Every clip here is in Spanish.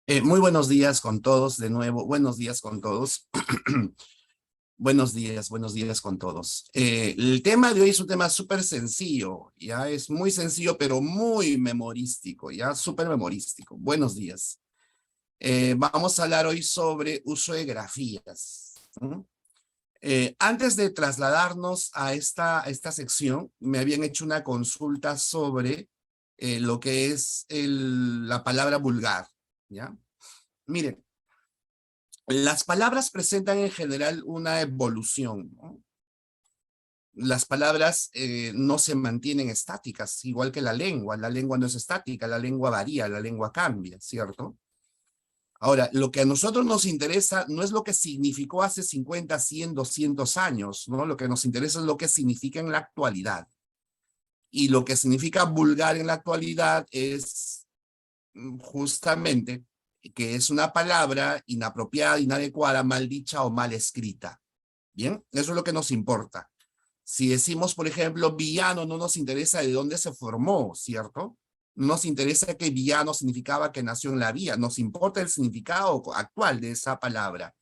Muy buenos días con todos, de nuevo, buenos días con todos. Buenos días con todos. El tema de hoy es un tema súper sencillo, ya es muy sencillo, pero muy memorístico, ya súper memorístico. Buenos días. Vamos a hablar hoy sobre uso de grafías. ¿No? Antes de trasladarnos a esta sección, me habían hecho una consulta sobre lo que es la palabra vulgar, ¿ya? Miren, las palabras presentan en general una evolución, ¿no? Las palabras no se mantienen estáticas, igual que la lengua. La lengua no es estática, la lengua varía, la lengua cambia, ¿cierto? Ahora, lo que a nosotros nos interesa no es lo que significó hace 50, 100, 200 años, ¿no? Lo que nos interesa es lo que significa en la actualidad. Y lo que significa vulgar en la actualidad es justamente que es una palabra inapropiada, inadecuada, mal dicha o mal escrita. Bien, eso es lo que nos importa. Si decimos, por ejemplo, villano, no nos interesa de dónde se formó, ¿cierto? No nos interesa que villano significaba que nació en la vía, nos importa el significado actual de esa palabra.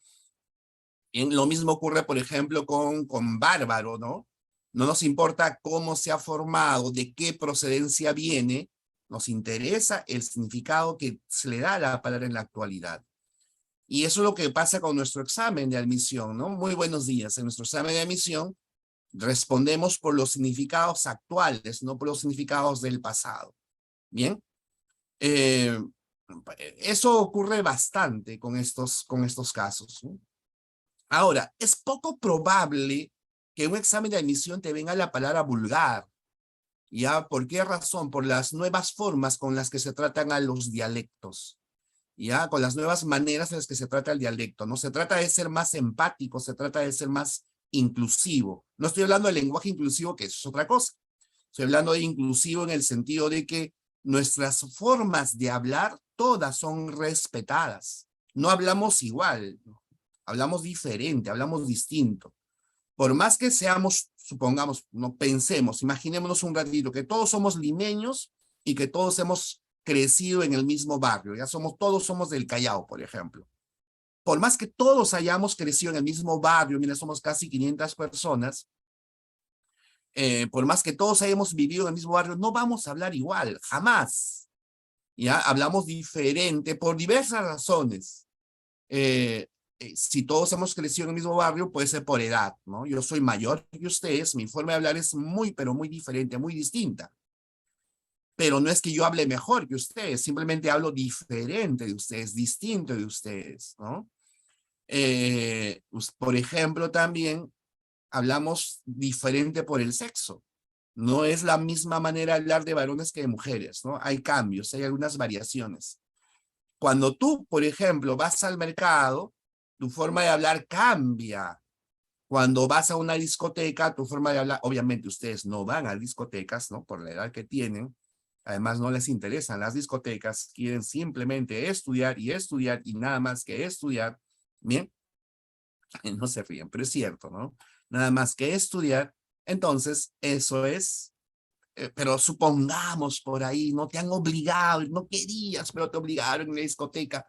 Bien, lo mismo ocurre, por ejemplo, con bárbaro, ¿no? No nos importa cómo se ha formado, de qué procedencia viene, nos interesa el significado que se le da a la palabra en la actualidad. Y eso es lo que pasa con nuestro examen de admisión, ¿no? Muy buenos días. En nuestro examen de admisión respondemos por los significados actuales, no por los significados del pasado. Bien, eh, eso ocurre bastante con estos casos, ¿no? Ahora, es poco probable que en un examen de admisión te venga la palabra vulgar. ¿Ya? ¿Por qué razón? Por las nuevas formas con las que se tratan a los dialectos. ¿Ya? Con las nuevas maneras en las que se trata el dialecto. No se trata de ser más empático, se trata de ser más inclusivo. No estoy hablando del lenguaje inclusivo, que eso es otra cosa. Estoy hablando de inclusivo en el sentido de que nuestras formas de hablar, todas son respetadas. No hablamos igual, hablamos diferente, hablamos distinto. Por más que seamos, supongamos, no pensemos, imaginémonos un ratito que todos somos limeños y que todos hemos crecido en el mismo barrio, ya todos somos del Callao, por ejemplo. Por más que todos hayamos crecido en el mismo barrio, mira, somos casi 500 personas, por más que todos hayamos vivido en el mismo barrio, no vamos a hablar igual, jamás. Ya hablamos diferente por diversas razones. Eh, si todos hemos crecido en el mismo barrio, puede ser por edad, ¿no? Yo soy mayor que ustedes, mi forma de hablar es muy, pero muy diferente, muy distinta. Pero no es que yo hable mejor que ustedes, simplemente hablo diferente de ustedes, distinto de ustedes, ¿no? Por ejemplo, también hablamos diferente por el sexo. No es la misma manera de hablar de varones que de mujeres, ¿no? Hay cambios, hay algunas variaciones. Cuando tú, por ejemplo, vas al mercado, tu forma de hablar cambia. Cuando vas a una discoteca, tu forma de hablar, obviamente ustedes no van a discotecas, ¿no? Por la edad que tienen. Además, no les interesan las discotecas, quieren simplemente estudiar y nada más que estudiar. Bien, no se ríen, pero es cierto, ¿no? Nada más que estudiar. Entonces, eso es, pero supongamos por ahí, no te han obligado, no querías, pero te obligaron en la discoteca.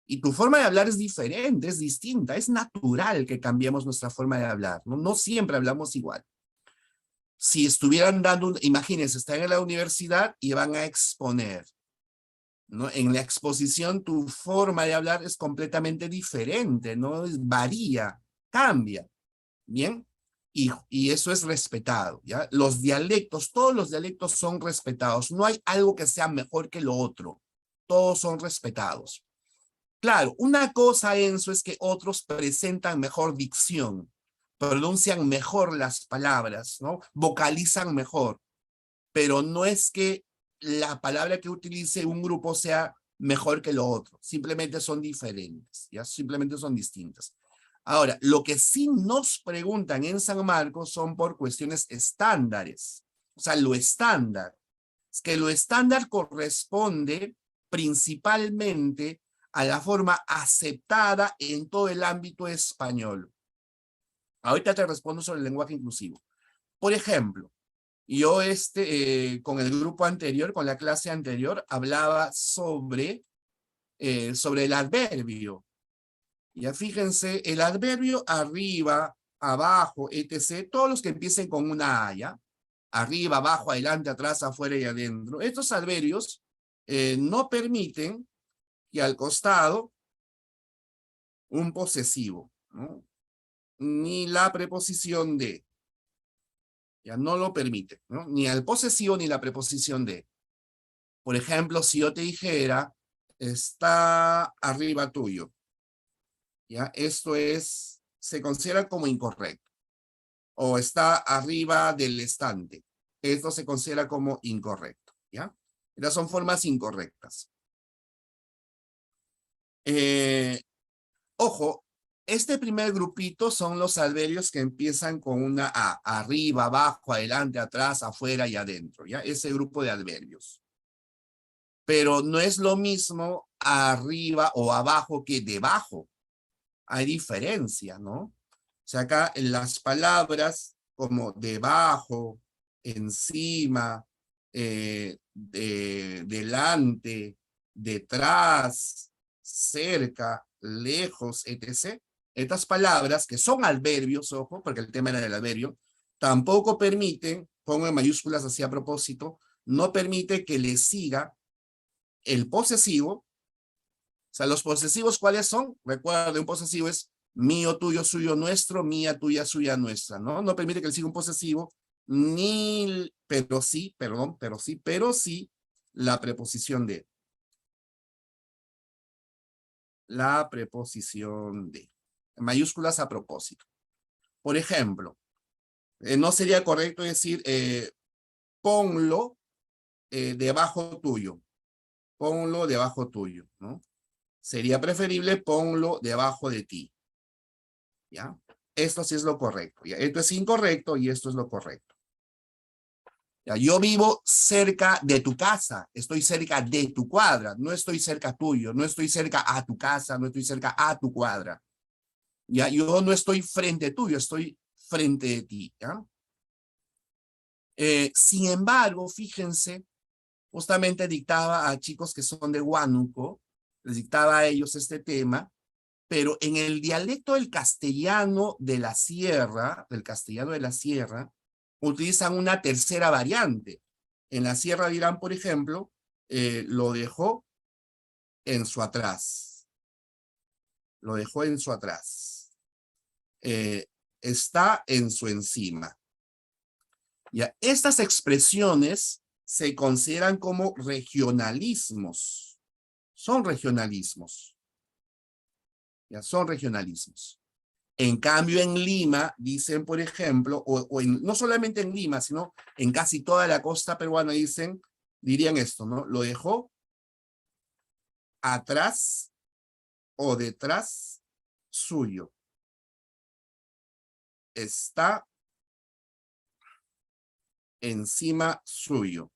Y tu forma de hablar es diferente, es distinta, es natural que cambiemos nuestra forma de hablar, ¿no? No siempre hablamos igual. Si estuvieran dando, imagínense, están en la universidad y van a exponer, ¿no? En la exposición tu forma de hablar es completamente diferente, ¿no? Varía, cambia, ¿bien? Y eso es respetado, ¿ya? Los dialectos, todos los dialectos son respetados, no hay algo que sea mejor que lo otro, todos son respetados. Claro, una cosa, Enzo, es que otros presentan mejor dicción, pronuncian mejor las palabras, ¿no? Vocalizan mejor, pero no es que la palabra que utilice un grupo sea mejor que lo otro, simplemente son diferentes, ¿ya? Simplemente son distintas. Ahora, lo que sí nos preguntan en San Marcos son por cuestiones estándares, o sea, lo estándar. Es que lo estándar corresponde principalmente a la forma aceptada en todo el ámbito español. Ahorita te respondo sobre el lenguaje inclusivo. Por ejemplo, yo con el grupo anterior, con la clase anterior, hablaba sobre sobre el adverbio. Ya fíjense, el adverbio arriba, abajo, etc., todos los que empiecen con una A, ¿ya? Arriba, abajo, adelante, atrás, afuera y adentro. Estos adverbios no permiten que al costado un posesivo, ¿no? Ni la preposición de. Ya no lo permite, ¿no? Ni al posesivo ni la preposición de. Por ejemplo, si yo te dijera, está arriba tuyo, ¿ya? Esto se considera como incorrecto. O está arriba del estante. Esto se considera como incorrecto, ¿ya? Estas son formas incorrectas. Ojo, este primer grupito son los adverbios que empiezan con una A, arriba, abajo, adelante, atrás, afuera y adentro, ¿ya? Ese grupo de adverbios. Pero no es lo mismo arriba o abajo que debajo. Hay diferencia, ¿no? O sea, acá en las palabras como debajo, encima, delante, detrás, cerca, lejos, etc. Estas palabras que son adverbios, ojo, porque el tema era del adverbio, tampoco permiten, pongo en mayúsculas así a propósito, no permite que le siga el posesivo. O sea, los posesivos, ¿cuáles son? Recuerda, un posesivo es mío, tuyo, suyo, nuestro, mía, tuya, suya, nuestra, ¿no? No permite que le siga un posesivo, ni, pero sí, perdón, pero sí, la preposición de. La preposición de. En mayúsculas a propósito. Por ejemplo, no sería correcto decir, ponlo debajo tuyo. Ponlo debajo tuyo, ¿no? Sería preferible ponlo debajo de ti. ¿Ya? Esto sí es lo correcto. ¿Ya? Esto es incorrecto y esto es lo correcto. ¿Ya? Yo vivo cerca de tu casa, estoy cerca de tu cuadra, no estoy cerca tuyo, no estoy cerca a tu casa, no estoy cerca a tu cuadra. ¿Ya? Yo no estoy frente tuyo, estoy frente de ti. ¿Ya? Sin embargo, fíjense, justamente dictaba a chicos que son de Huánuco, les dictaba a ellos este tema, pero en el dialecto del castellano de la sierra, utilizan una tercera variante. En la sierra dirán, por ejemplo, lo dejó en su atrás. Lo dejó en su atrás. Está en su encima. Ya, estas expresiones se consideran como regionalismos. Son regionalismos. Ya, son regionalismos. En cambio, en Lima, dicen, por ejemplo, no solamente en Lima, sino en casi toda la costa peruana, dirían esto, ¿no? Lo dejó atrás o detrás suyo. Está encima suyo.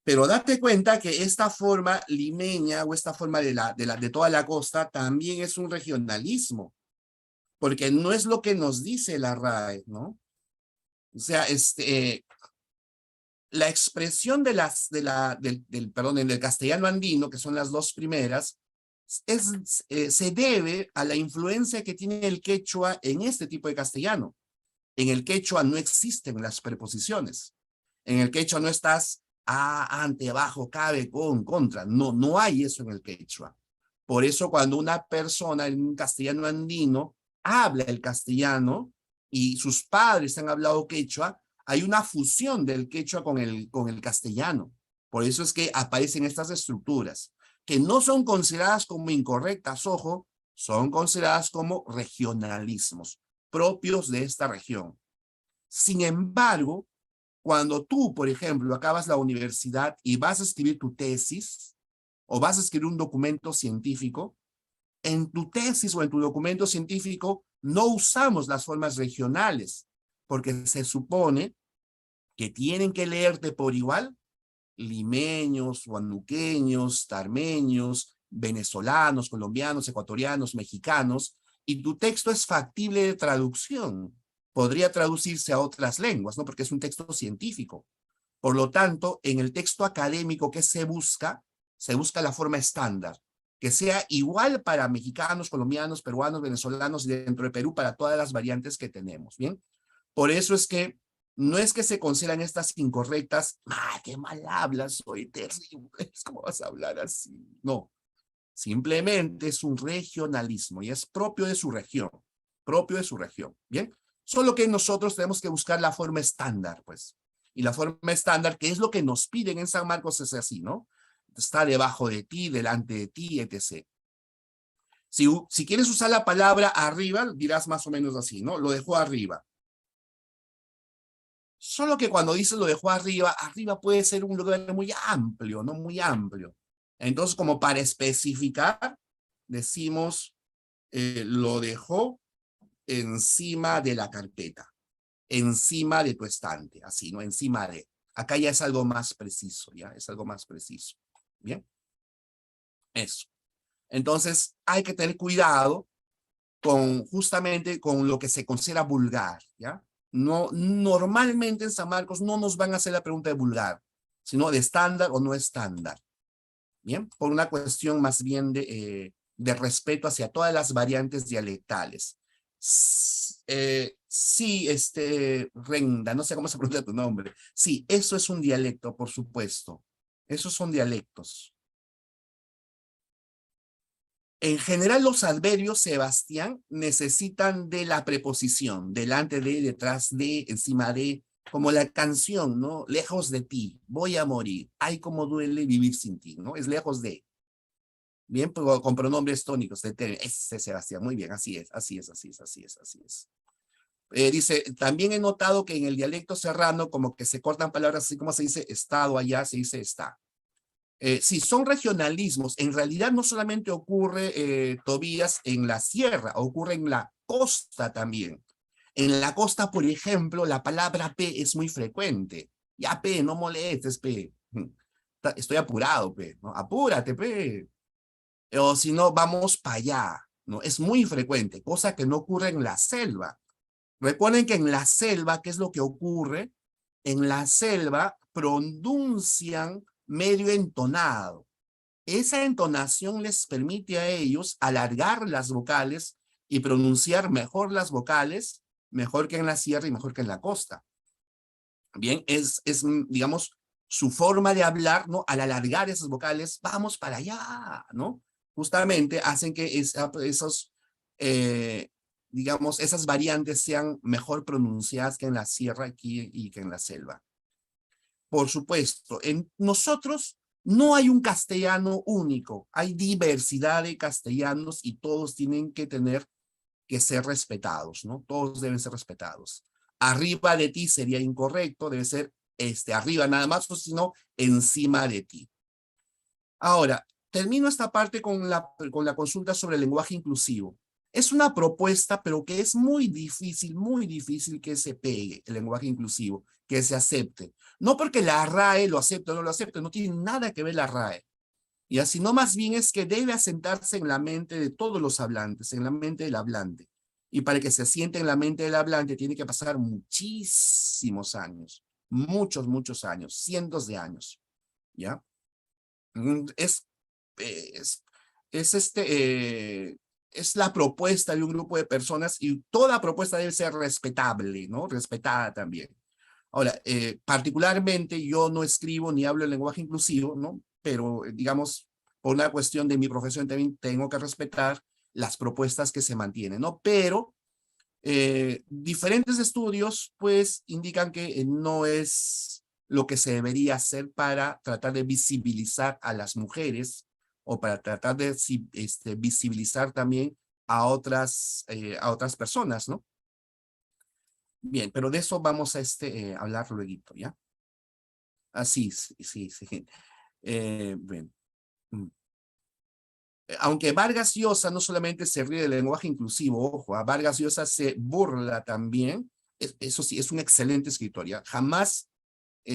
Pero date cuenta que esta forma limeña o esta forma de toda la costa también es un regionalismo, porque no es lo que nos dice la RAE, ¿no? O sea, la expresión del castellano andino, que son las dos primeras, se debe a la influencia que tiene el quechua en este tipo de castellano. En el quechua no existen las preposiciones. En el quechua no estás ante, abajo, cabe, con, contra. No, no hay eso en el quechua. Por eso cuando una persona en un castellano andino habla el castellano y sus padres han hablado quechua, hay una fusión del quechua con el castellano. Por eso es que aparecen estas estructuras, que no son consideradas como incorrectas, ojo, son consideradas como regionalismos propios de esta región. Sin embargo, cuando tú, por ejemplo, acabas la universidad y vas a escribir tu tesis o vas a escribir un documento científico, en tu tesis o en tu documento científico no usamos las formas regionales, porque se supone que tienen que leerte por igual limeños, huanuqueños, tarmeños, venezolanos, colombianos, ecuatorianos, mexicanos, y tu texto es factible de traducción. Podría traducirse a otras lenguas, ¿no? Porque es un texto científico. Por lo tanto, en el texto académico que se busca, se busca la forma estándar, que sea igual para mexicanos, colombianos, peruanos, venezolanos y dentro de Perú para todas las variantes que tenemos, ¿bien? Por eso es que no es que se consideran estas incorrectas, ¡ah, qué mal hablas, soy terrible! ¿Cómo vas a hablar así? No, simplemente es un regionalismo y es propio de su región, ¿bien? Solo que nosotros tenemos que buscar la forma estándar, pues. Y la forma estándar, que es lo que nos piden en San Marcos, es así, ¿no? Está debajo de ti, delante de ti, etc. Si quieres usar la palabra arriba, dirás más o menos así, ¿no? Lo dejó arriba. Solo que cuando dices lo dejó arriba, arriba puede ser un lugar muy amplio, ¿no? Muy amplio. Entonces, como para especificar, decimos lo dejó encima de la carpeta, encima de tu estante, así, ¿no? Encima de. Acá ya es algo más preciso, ya es algo más preciso. Bien, eso. Entonces, hay que tener cuidado con justamente con lo que se considera vulgar, ¿ya? No, normalmente en San Marcos no nos van a hacer la pregunta de vulgar, sino de estándar o no estándar, ¿bien? Por una cuestión más bien de respeto hacia todas las variantes dialectales. Sí, Renda, no sé cómo se pronuncia tu nombre. Sí, eso es un dialecto, por supuesto. Esos son dialectos. En general, los adverbios, Sebastián, necesitan de la preposición, delante de, detrás de, encima de, como la canción, ¿no? Lejos de ti, voy a morir, ay, cómo duele vivir sin ti, ¿no? Es lejos de. Bien, pero con pronombres tónicos. Ese Sebastián, muy bien, así es, así es, así es, así es, así es. Dice, también he notado que en el dialecto serrano, como que se cortan palabras así como se dice estado allá, se dice está. Si son regionalismos, en realidad no solamente ocurre, Tobías, en la sierra, ocurre en la costa también. En la costa, por ejemplo, la palabra P es muy frecuente. Ya, P, no molestes, P. Estoy apurado, P. ¿No? Apúrate, P. O si no, vamos para allá. ¿No? Es muy frecuente, cosa que no ocurre en la selva. Recuerden que en la selva, ¿qué es lo que ocurre? En la selva pronuncian medio entonado. Esa entonación les permite a ellos alargar las vocales y pronunciar mejor las vocales, mejor que en la sierra y mejor que en la costa. Bien, digamos, su forma de hablar, ¿no? Al alargar esas vocales, vamos para allá, ¿no? Justamente hacen que digamos, esas variantes sean mejor pronunciadas que en la sierra aquí y que en la selva. Por supuesto, en nosotros no hay un castellano único, hay diversidad de castellanos y todos tienen que tener que ser respetados, ¿no? Todos deben ser respetados. Arriba de ti sería incorrecto, debe ser arriba nada más, o sino encima de ti. Ahora, termino esta parte con la consulta sobre el lenguaje inclusivo. Es una propuesta, pero que es muy difícil que se pegue el lenguaje inclusivo, que se acepte. No porque la RAE lo acepte o no lo acepte, no tiene nada que ver la RAE. Y así no, más bien es que debe asentarse en la mente de todos los hablantes, en la mente del hablante. Y para que se asiente en la mente del hablante tiene que pasar muchísimos años, muchos años, cientos de años, ¿ya? Es, es, es la propuesta de un grupo de personas y toda propuesta debe ser respetable, ¿no? Respetada también. Ahora, particularmente yo no escribo ni hablo el lenguaje inclusivo, ¿no? Pero, digamos, por una cuestión de mi profesión también tengo que respetar las propuestas que se mantienen, ¿no? Pero diferentes estudios, pues, indican que no es lo que se debería hacer para tratar de visibilizar a las mujeres o para tratar de visibilizar también a otras personas, ¿no? Bien, pero de eso vamos a hablar luego, ¿ya? Así, sí. Bueno. mm. Aunque Vargas Llosa no solamente se ríe del lenguaje inclusivo, ojo, a Vargas Llosa se burla también, eso sí, es un excelente escritor, ¿ya? Jamás,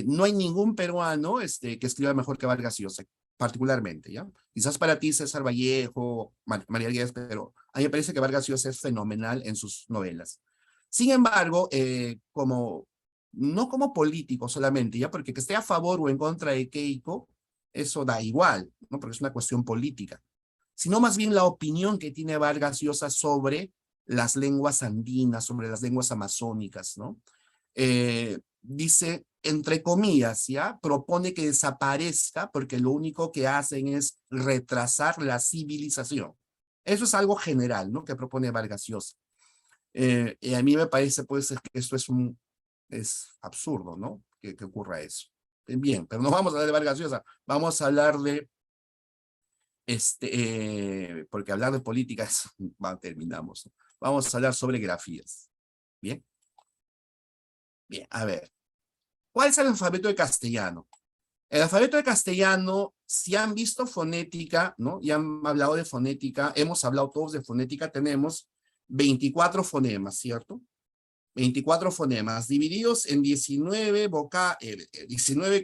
no hay ningún peruano que escriba mejor que Vargas Llosa, particularmente, ¿ya? Quizás para ti César Vallejo, María Guedes, pero a mí me parece que Vargas Llosa es fenomenal en sus novelas. Sin embargo, no como político solamente, ¿ya? Porque que esté a favor o en contra de Keiko, eso da igual, ¿no? Porque es una cuestión política, sino más bien la opinión que tiene Vargas Llosa sobre las lenguas andinas, sobre las lenguas amazónicas, ¿no? Dice, entre comillas, ¿ya? Propone que desaparezca porque lo único que hacen es retrasar la civilización. Eso es algo general, ¿no? Que propone Vargas Llosa. Y a mí me parece, pues, que esto es absurdo, ¿no? Que ocurra eso. Bien, pero no vamos a hablar de Vargas Llosa, vamos a hablar de, porque hablar de política es, terminamos, ¿no? Vamos a hablar sobre grafías. Bien, bien, a ver. ¿Cuál es el alfabeto de castellano? El alfabeto de castellano, si han visto fonética, ¿no? Ya han hablado de fonética, hemos hablado todos de fonética, tenemos 24 fonemas, ¿cierto? 24 fonemas, divididos en 19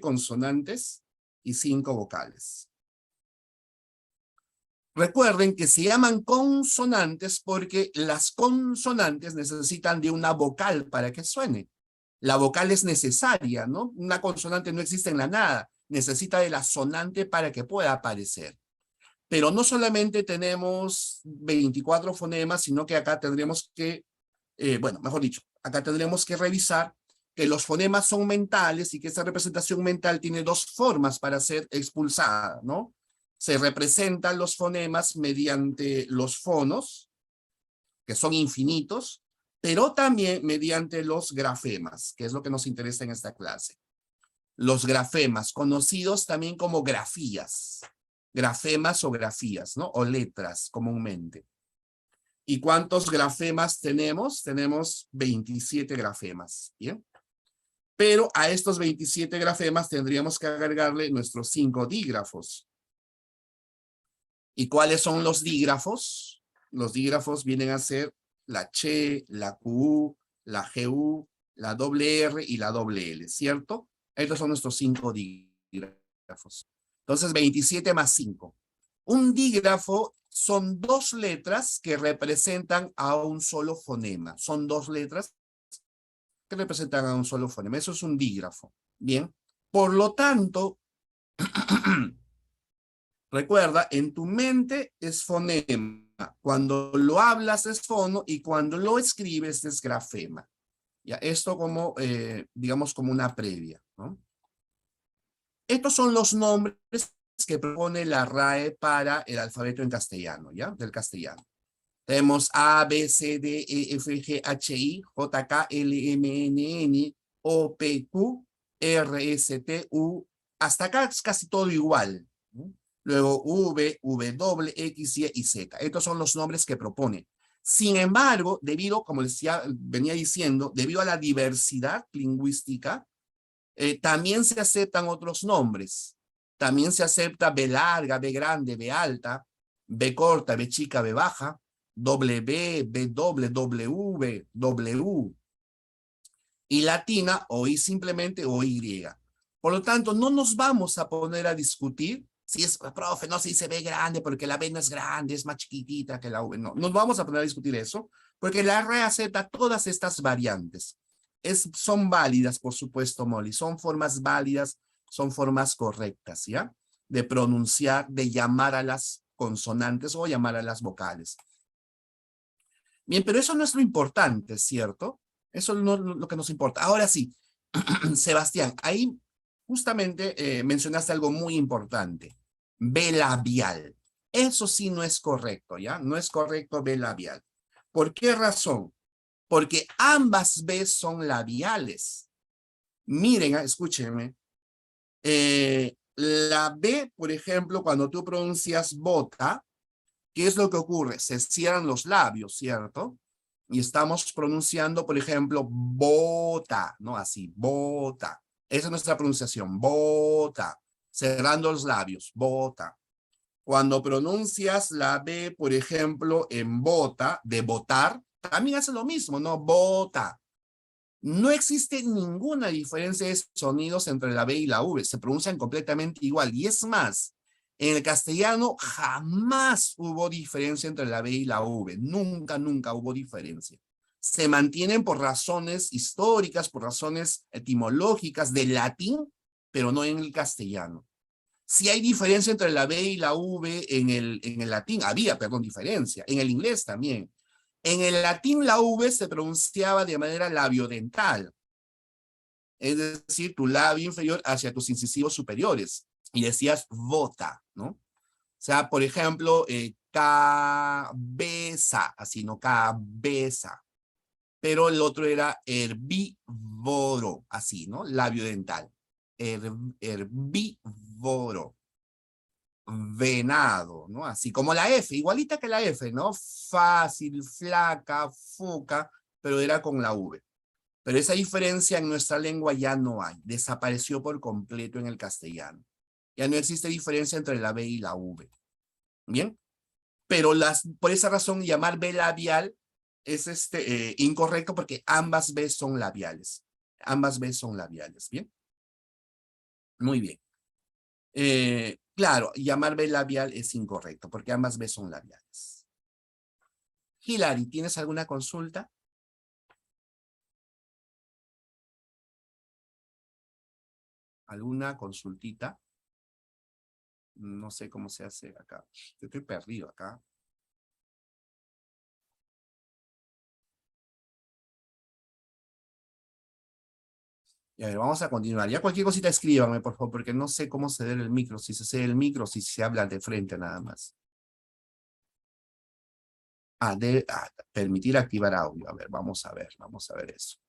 consonantes y 5 vocales. Recuerden que se llaman consonantes porque las consonantes necesitan de una vocal para que suene. La vocal es necesaria, ¿no? Una consonante no existe en la nada, necesita de la sonante para que pueda aparecer. Pero no solamente tenemos 24 fonemas, sino que acá tendríamos que, bueno, mejor dicho, acá tendremos que revisar que los fonemas son mentales y que esa representación mental tiene dos formas para ser expulsada, ¿no? Se representan los fonemas mediante los fonos, que son infinitos, pero también mediante los grafemas, que es lo que nos interesa en esta clase. Los grafemas, conocidos también como grafías, grafemas o grafías, ¿no? O letras comúnmente. ¿Y cuántos grafemas tenemos? Tenemos 27 grafemas, ¿bien? Pero a estos 27 grafemas tendríamos que agregarle nuestros 5 dígrafos. ¿Y cuáles son los dígrafos? Los dígrafos vienen a ser la Ch, la Q, la GU, la doble R y la doble L, ¿cierto? Estos son nuestros 5 dígrafos. Entonces, 27 más 5. Un dígrafo son 2 letras que representan a un solo fonema. Son 2 letras que representan a un solo fonema. Eso es un dígrafo. Bien. Por lo tanto, recuerda, en tu mente es fonema. Cuando lo hablas es fono y cuando lo escribes es grafema. Ya, esto como, digamos, como una previa, ¿no? Estos son los nombres que propone la RAE para el alfabeto en castellano, ¿ya? Del castellano. Tenemos A, B, C, D, E, F, G, H, I, J, K, L, M, N, N, O, P, Q, R, S, T, U. Hasta acá es casi todo igual, ¿no? Luego V, W, X, Y Z. Estos son los nombres que propone. Sin embargo, debido, como les venía diciendo, debido a la diversidad lingüística, también se aceptan otros nombres. También se acepta B larga, B grande, B alta, B corta, B chica, B baja, W, B doble, W, W. Y latina, o I simplemente, o Y. Por lo tanto, no nos vamos a poner a discutir si es, profe, no se dice B grande porque la B no es grande, es más chiquitita que la V. No, nos vamos a poner a discutir eso porque la RAE acepta todas estas variantes. Son válidas, por supuesto, Molly. Son formas válidas, son formas correctas, ¿ya? De pronunciar, de llamar a las consonantes o llamar a las vocales. Bien, pero eso no es lo importante, ¿cierto? Eso no es lo que nos importa. Ahora sí, Sebastián, ahí justamente mencionaste algo muy importante. B labial. Eso sí no es correcto, ¿ya? No es correcto B labial. ¿Por qué razón? Porque ambas B son labiales. Miren, escúchenme. La B, por ejemplo, cuando tú pronuncias bota, ¿qué es lo que ocurre? Se cierran los labios, ¿cierto? Y estamos pronunciando, por ejemplo, bota, ¿no? Así, bota. Esa es nuestra pronunciación, bota. Cerrando los labios, bota. Cuando pronuncias la B, por ejemplo, en bota, de botar, también hace lo mismo, ¿no? Bota. No existe ninguna diferencia de sonidos entre la B y la V. Se pronuncian completamente igual. Y es más, en el castellano jamás hubo diferencia entre la B y la V. Nunca, nunca hubo diferencia. Se mantienen por razones históricas, por razones etimológicas del latín, pero no en el castellano. Si hay diferencia entre la B y la V en el latín, había, perdón, diferencia. En el inglés también. En el latín la V se pronunciaba de manera labiodental, es decir, tu labio inferior hacia tus incisivos superiores, y decías vota, ¿no? O sea, por ejemplo, cabeza, así, no cabeza. Pero el otro era herbívoro, así, ¿no? Labio dental. Herbívoro. Venado, ¿no? Así como la F, igualita que la F, ¿no? Fácil, flaca, foca, pero era con la V. Pero esa diferencia en nuestra lengua ya no hay, desapareció por completo en el castellano. Ya no existe diferencia entre la B y la V. ¿Bien? Pero por esa razón llamar B labial es incorrecto porque ambas B son labiales. Ambas B son labiales, ¿bien? Muy bien. Claro, llamar B labial es incorrecto porque ambas B son labiales. Hilary, ¿tienes alguna consulta? ¿Alguna consultita? No sé cómo se hace acá. Estoy perdido acá. Y a ver, vamos a continuar. Ya cualquier cosita escríbanme, por favor, porque no sé cómo ceder el micro. Si se cede el micro, si se habla de frente nada más. Permitir activar audio. A ver, vamos a ver eso.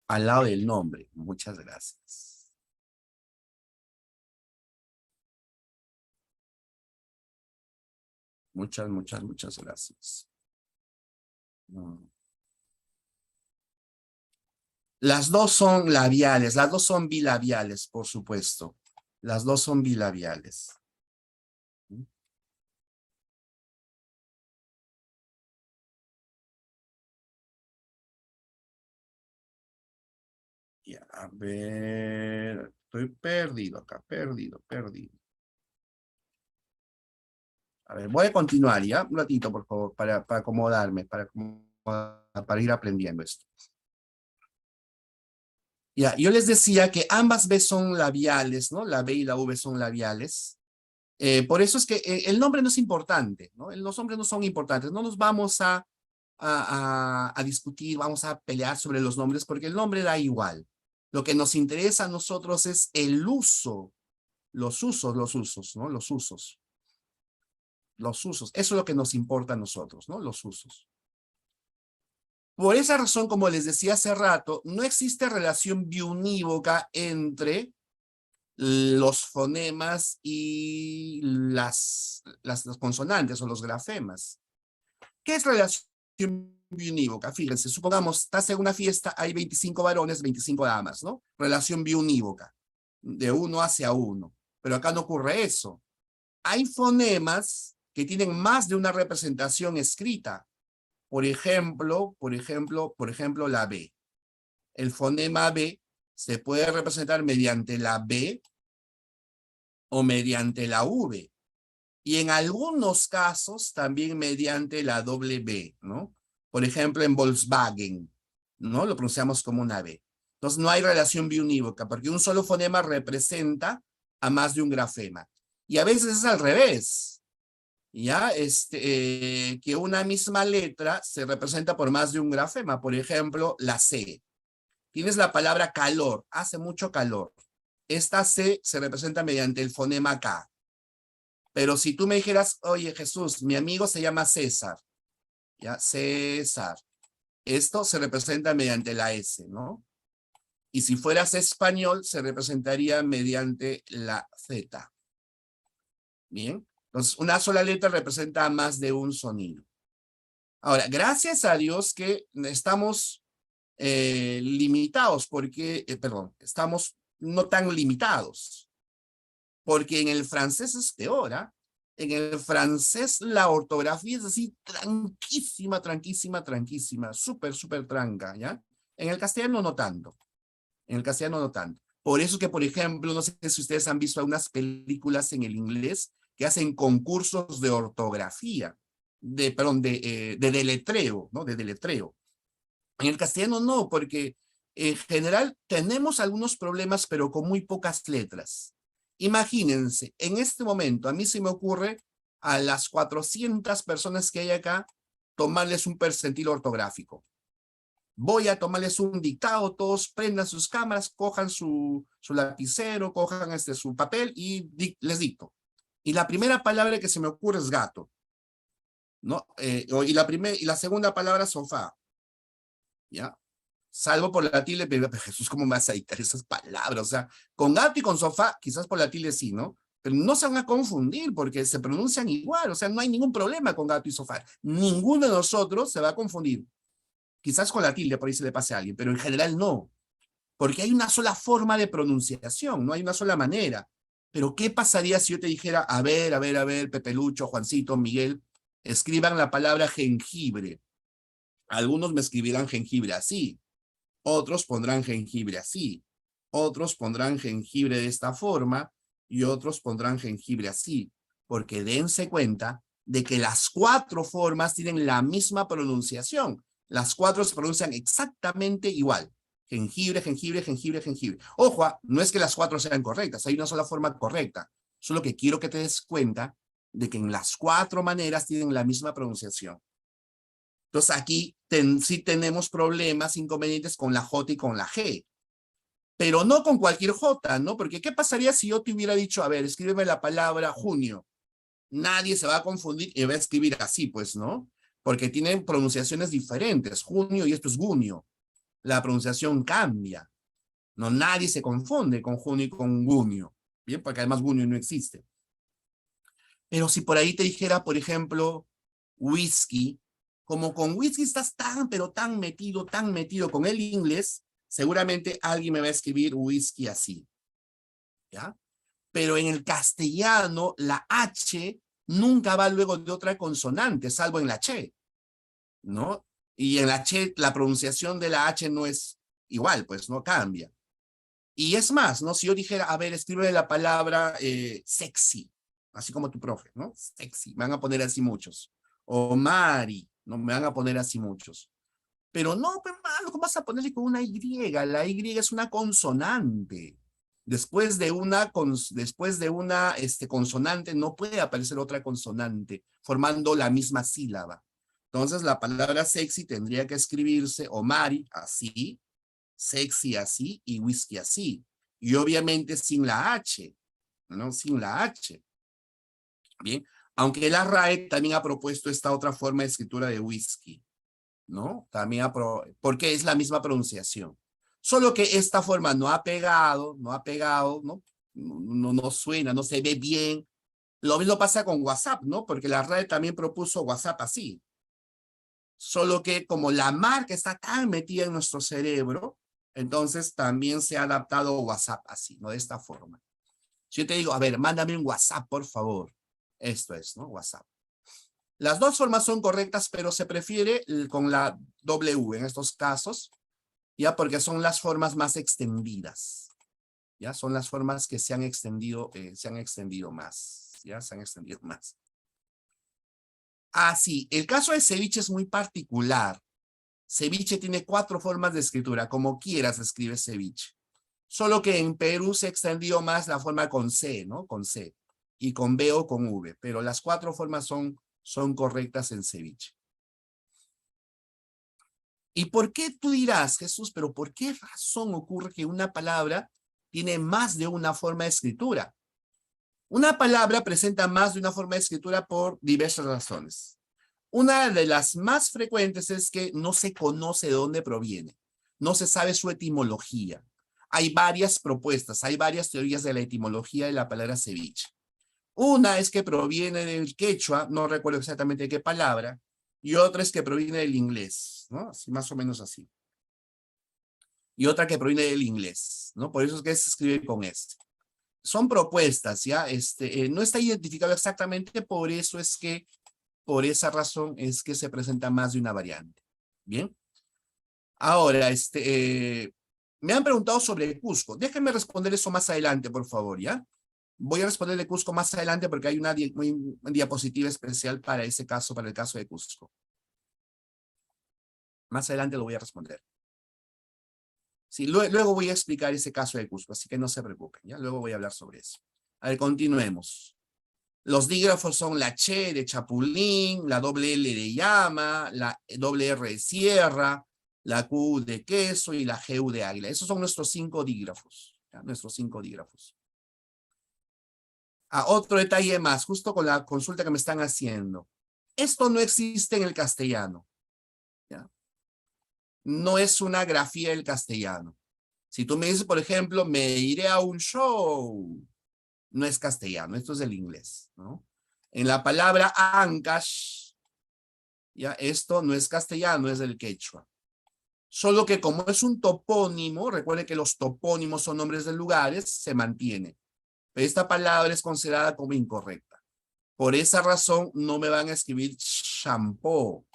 Al lado del nombre. Muchas gracias. Muchas gracias. Las dos son labiales, las dos son bilabiales, por supuesto. Las dos son bilabiales. Ya, a ver, estoy perdido acá, perdido. A ver, voy a continuar ya, un ratito, por favor, para acomodarme, para ir aprendiendo esto. Ya, yo les decía que ambas B son labiales, ¿no? La B y la V son labiales. Por eso es que el nombre no es importante, ¿no? Los nombres no son importantes. No nos vamos a discutir, vamos a pelear sobre los nombres, porque el nombre da igual. Lo que nos interesa a nosotros es el uso, los usos, ¿no? Los usos. Eso es lo que nos importa a nosotros, ¿no? Los usos. Por esa razón, como les decía hace rato, no existe relación biunívoca entre los fonemas y las consonantes o los grafemas. ¿Qué es relación biunívoca? Fíjense, supongamos, estás en una fiesta, hay 25 varones, 25 damas, ¿no? Relación biunívoca, de uno hacia uno. Pero acá no ocurre eso. Hay fonemas que tienen más de una representación escrita. Por ejemplo, la B. El fonema B se puede representar mediante la B o mediante la V. Y en algunos casos también mediante la doble B, ¿no? Por ejemplo, en Volkswagen, ¿no? Lo pronunciamos como una B. Entonces no hay relación biunívoca, porque un solo fonema representa a más de un grafema. Y a veces es al revés, ¿ya? Que una misma letra se representa por más de un grafema. Por ejemplo, la C. Tienes la palabra calor, hace mucho calor. Esta C se representa mediante el fonema K. Pero si tú me dijeras, oye Jesús, mi amigo se llama César, ¿ya? César. Esto se representa mediante la S, ¿no? Y si fueras español, se representaría mediante la Z. Bien. Entonces, una sola letra representa más de un sonido. Ahora, gracias a Dios que estamos limitados, estamos no tan limitados. Porque en el francés es peor, ¿ah? En el francés la ortografía es así tranquísima, súper tranca, ¿ya? En el castellano no tanto. Por eso que, por ejemplo, no sé si ustedes han visto algunas películas en el inglés que hacen concursos de ortografía. de deletreo, ¿no? De deletreo. En el castellano no, porque en general tenemos algunos problemas, pero con muy pocas letras. Imagínense, en este momento a mí se me ocurre a las 400 personas que hay acá tomarles un percentil ortográfico. Voy a tomarles un dictado, todos prendan sus cámaras, cojan su lapicero, cojan su papel y les dicto. Y la primera palabra que se me ocurre es gato, ¿no? Y la segunda palabra sofá, ¿ya? Salvo por la tilde, pero Jesús, ¿cómo me vas a dictar esas palabras? O sea, con gato y con sofá, quizás por la tilde sí, ¿no? Pero no se van a confundir porque se pronuncian igual, o sea, no hay ningún problema con gato y sofá. Ninguno de nosotros se va a confundir. Quizás con la tilde por ahí se le pase a alguien, pero en general no. Porque hay una sola forma de pronunciación, no hay una sola manera. Pero ¿qué pasaría si yo te dijera, a ver, Pepelucho, Juancito, Miguel, escriban la palabra jengibre? Algunos me escribirán jengibre así, otros pondrán jengibre así, otros pondrán jengibre de esta forma y otros pondrán jengibre así, porque dense cuenta de que las cuatro formas tienen la misma pronunciación. Las cuatro se pronuncian exactamente igual. Jengibre, jengibre, jengibre, jengibre. Ojo, no es que las cuatro sean correctas, hay una sola forma correcta. Solo que quiero que te des cuenta de que en las cuatro maneras tienen la misma pronunciación. Entonces aquí sí tenemos problemas, inconvenientes con la J y con la G. Pero no con cualquier J, ¿no? Porque ¿qué pasaría si yo te hubiera dicho, a ver, escríbeme la palabra junio? Nadie se va a confundir y va a escribir así, pues, ¿no? Porque tienen pronunciaciones diferentes. Junio y esto es junio. La pronunciación cambia. No, nadie se confunde con junio y con junio. Bien, porque además junio no existe. Pero si por ahí te dijera, por ejemplo, whisky, como con whisky estás tan, pero tan metido con el inglés, seguramente alguien me va a escribir whisky así, ¿ya? Pero en el castellano, la H nunca va luego de otra consonante, salvo en la Che, ¿no? Y en la Che, la pronunciación de la H no es igual, pues no cambia. Y es más, ¿no? Si yo dijera, a ver, escribe la palabra sexy, así como tu profe, ¿no? Sexy, me van a poner así muchos. O Mari, ¿no? Me van a poner así muchos. Pero no, pues, malo, ¿cómo vas a ponerle con una Y? La Y es una consonante. Después de una consonante no puede aparecer otra consonante formando la misma sílaba. Entonces la palabra sexy tendría que escribirse o Mari así, sexy así y whisky así. Y obviamente sin la H, ¿no? Sin la H. Bien, aunque la RAE también ha propuesto esta otra forma de escritura de whisky, ¿no? También porque es la misma pronunciación. Solo que esta forma no ha pegado, ¿no? No suena, no se ve bien. Lo mismo pasa con WhatsApp, ¿no? Porque la RAE también propuso WhatsApp así. Solo que como la marca está tan metida en nuestro cerebro, entonces también se ha adaptado WhatsApp así, ¿no? De esta forma. Si yo te digo, a ver, mándame un WhatsApp, por favor. Esto es, ¿no? WhatsApp. Las dos formas son correctas, pero se prefiere con la W en estos casos, ya porque son las formas más extendidas. Ya son las formas que se han extendido más. Ya se han extendido más. Ah, sí, el caso de ceviche es muy particular. Ceviche tiene 4 formas de escritura, como quieras escribe ceviche. Solo que en Perú se extendió más la forma con C, ¿no? Con C. Y con B o con V. Pero las 4 formas son correctas en ceviche. ¿Y por qué tú dirás, Jesús, pero por qué razón ocurre que una palabra tiene más de una forma de escritura? Una palabra presenta más de una forma de escritura por diversas razones. Una de las más frecuentes es que no se conoce de dónde proviene. No se sabe su etimología. Hay varias propuestas, hay varias teorías de la etimología de la palabra ceviche. Una es que proviene del quechua, no recuerdo exactamente de qué palabra, y otra es que proviene del inglés, ¿no? Así, más o menos así. Y otra que proviene del inglés, ¿no? Por eso es que se escribe con este. Son propuestas, ¿ya? No está identificado exactamente, por eso es que, por esa razón es que se presenta más de una variante. Bien. Ahora, me han preguntado sobre Cusco. Déjenme responder eso más adelante, por favor, ¿ya? Voy a responder de Cusco más adelante porque hay una diapositiva especial para ese caso, para el caso de Cusco. Más adelante lo voy a responder. Sí, luego voy a explicar ese caso de Cusco, así que no se preocupen, ¿ya? Luego voy a hablar sobre eso. A ver, continuemos. Los dígrafos son la che de chapulín, la doble L de llama, la doble R de sierra, la Q de queso y la GU de águila. Esos son nuestros 5 dígrafos, ¿ya? Nuestros 5 dígrafos. Otro detalle más, justo con la consulta que me están haciendo. Esto no existe en el castellano, ¿ya? No es una grafía del castellano. Si tú me dices, por ejemplo, me iré a un show, no es castellano, esto es del inglés, ¿no? En la palabra Ancash, ya, esto no es castellano, es del quechua. Solo que como es un topónimo, recuerde que los topónimos son nombres de lugares, se mantiene. Pero esta palabra es considerada como incorrecta. Por esa razón no me van a escribir shampoo,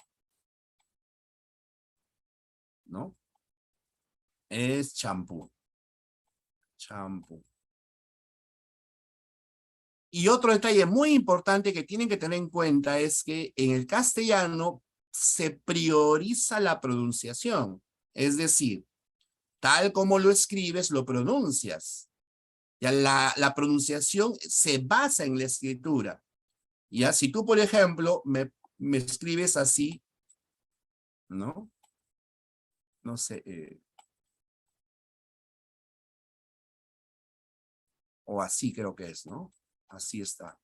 ¿no? Es champú. Champú. Y otro detalle muy importante que tienen que tener en cuenta es que en el castellano se prioriza la pronunciación. Es decir, tal como lo escribes, lo pronuncias. Ya la pronunciación se basa en la escritura. Ya, si tú, por ejemplo, me escribes así, ¿no? No sé, o así creo que es, ¿no? Así está.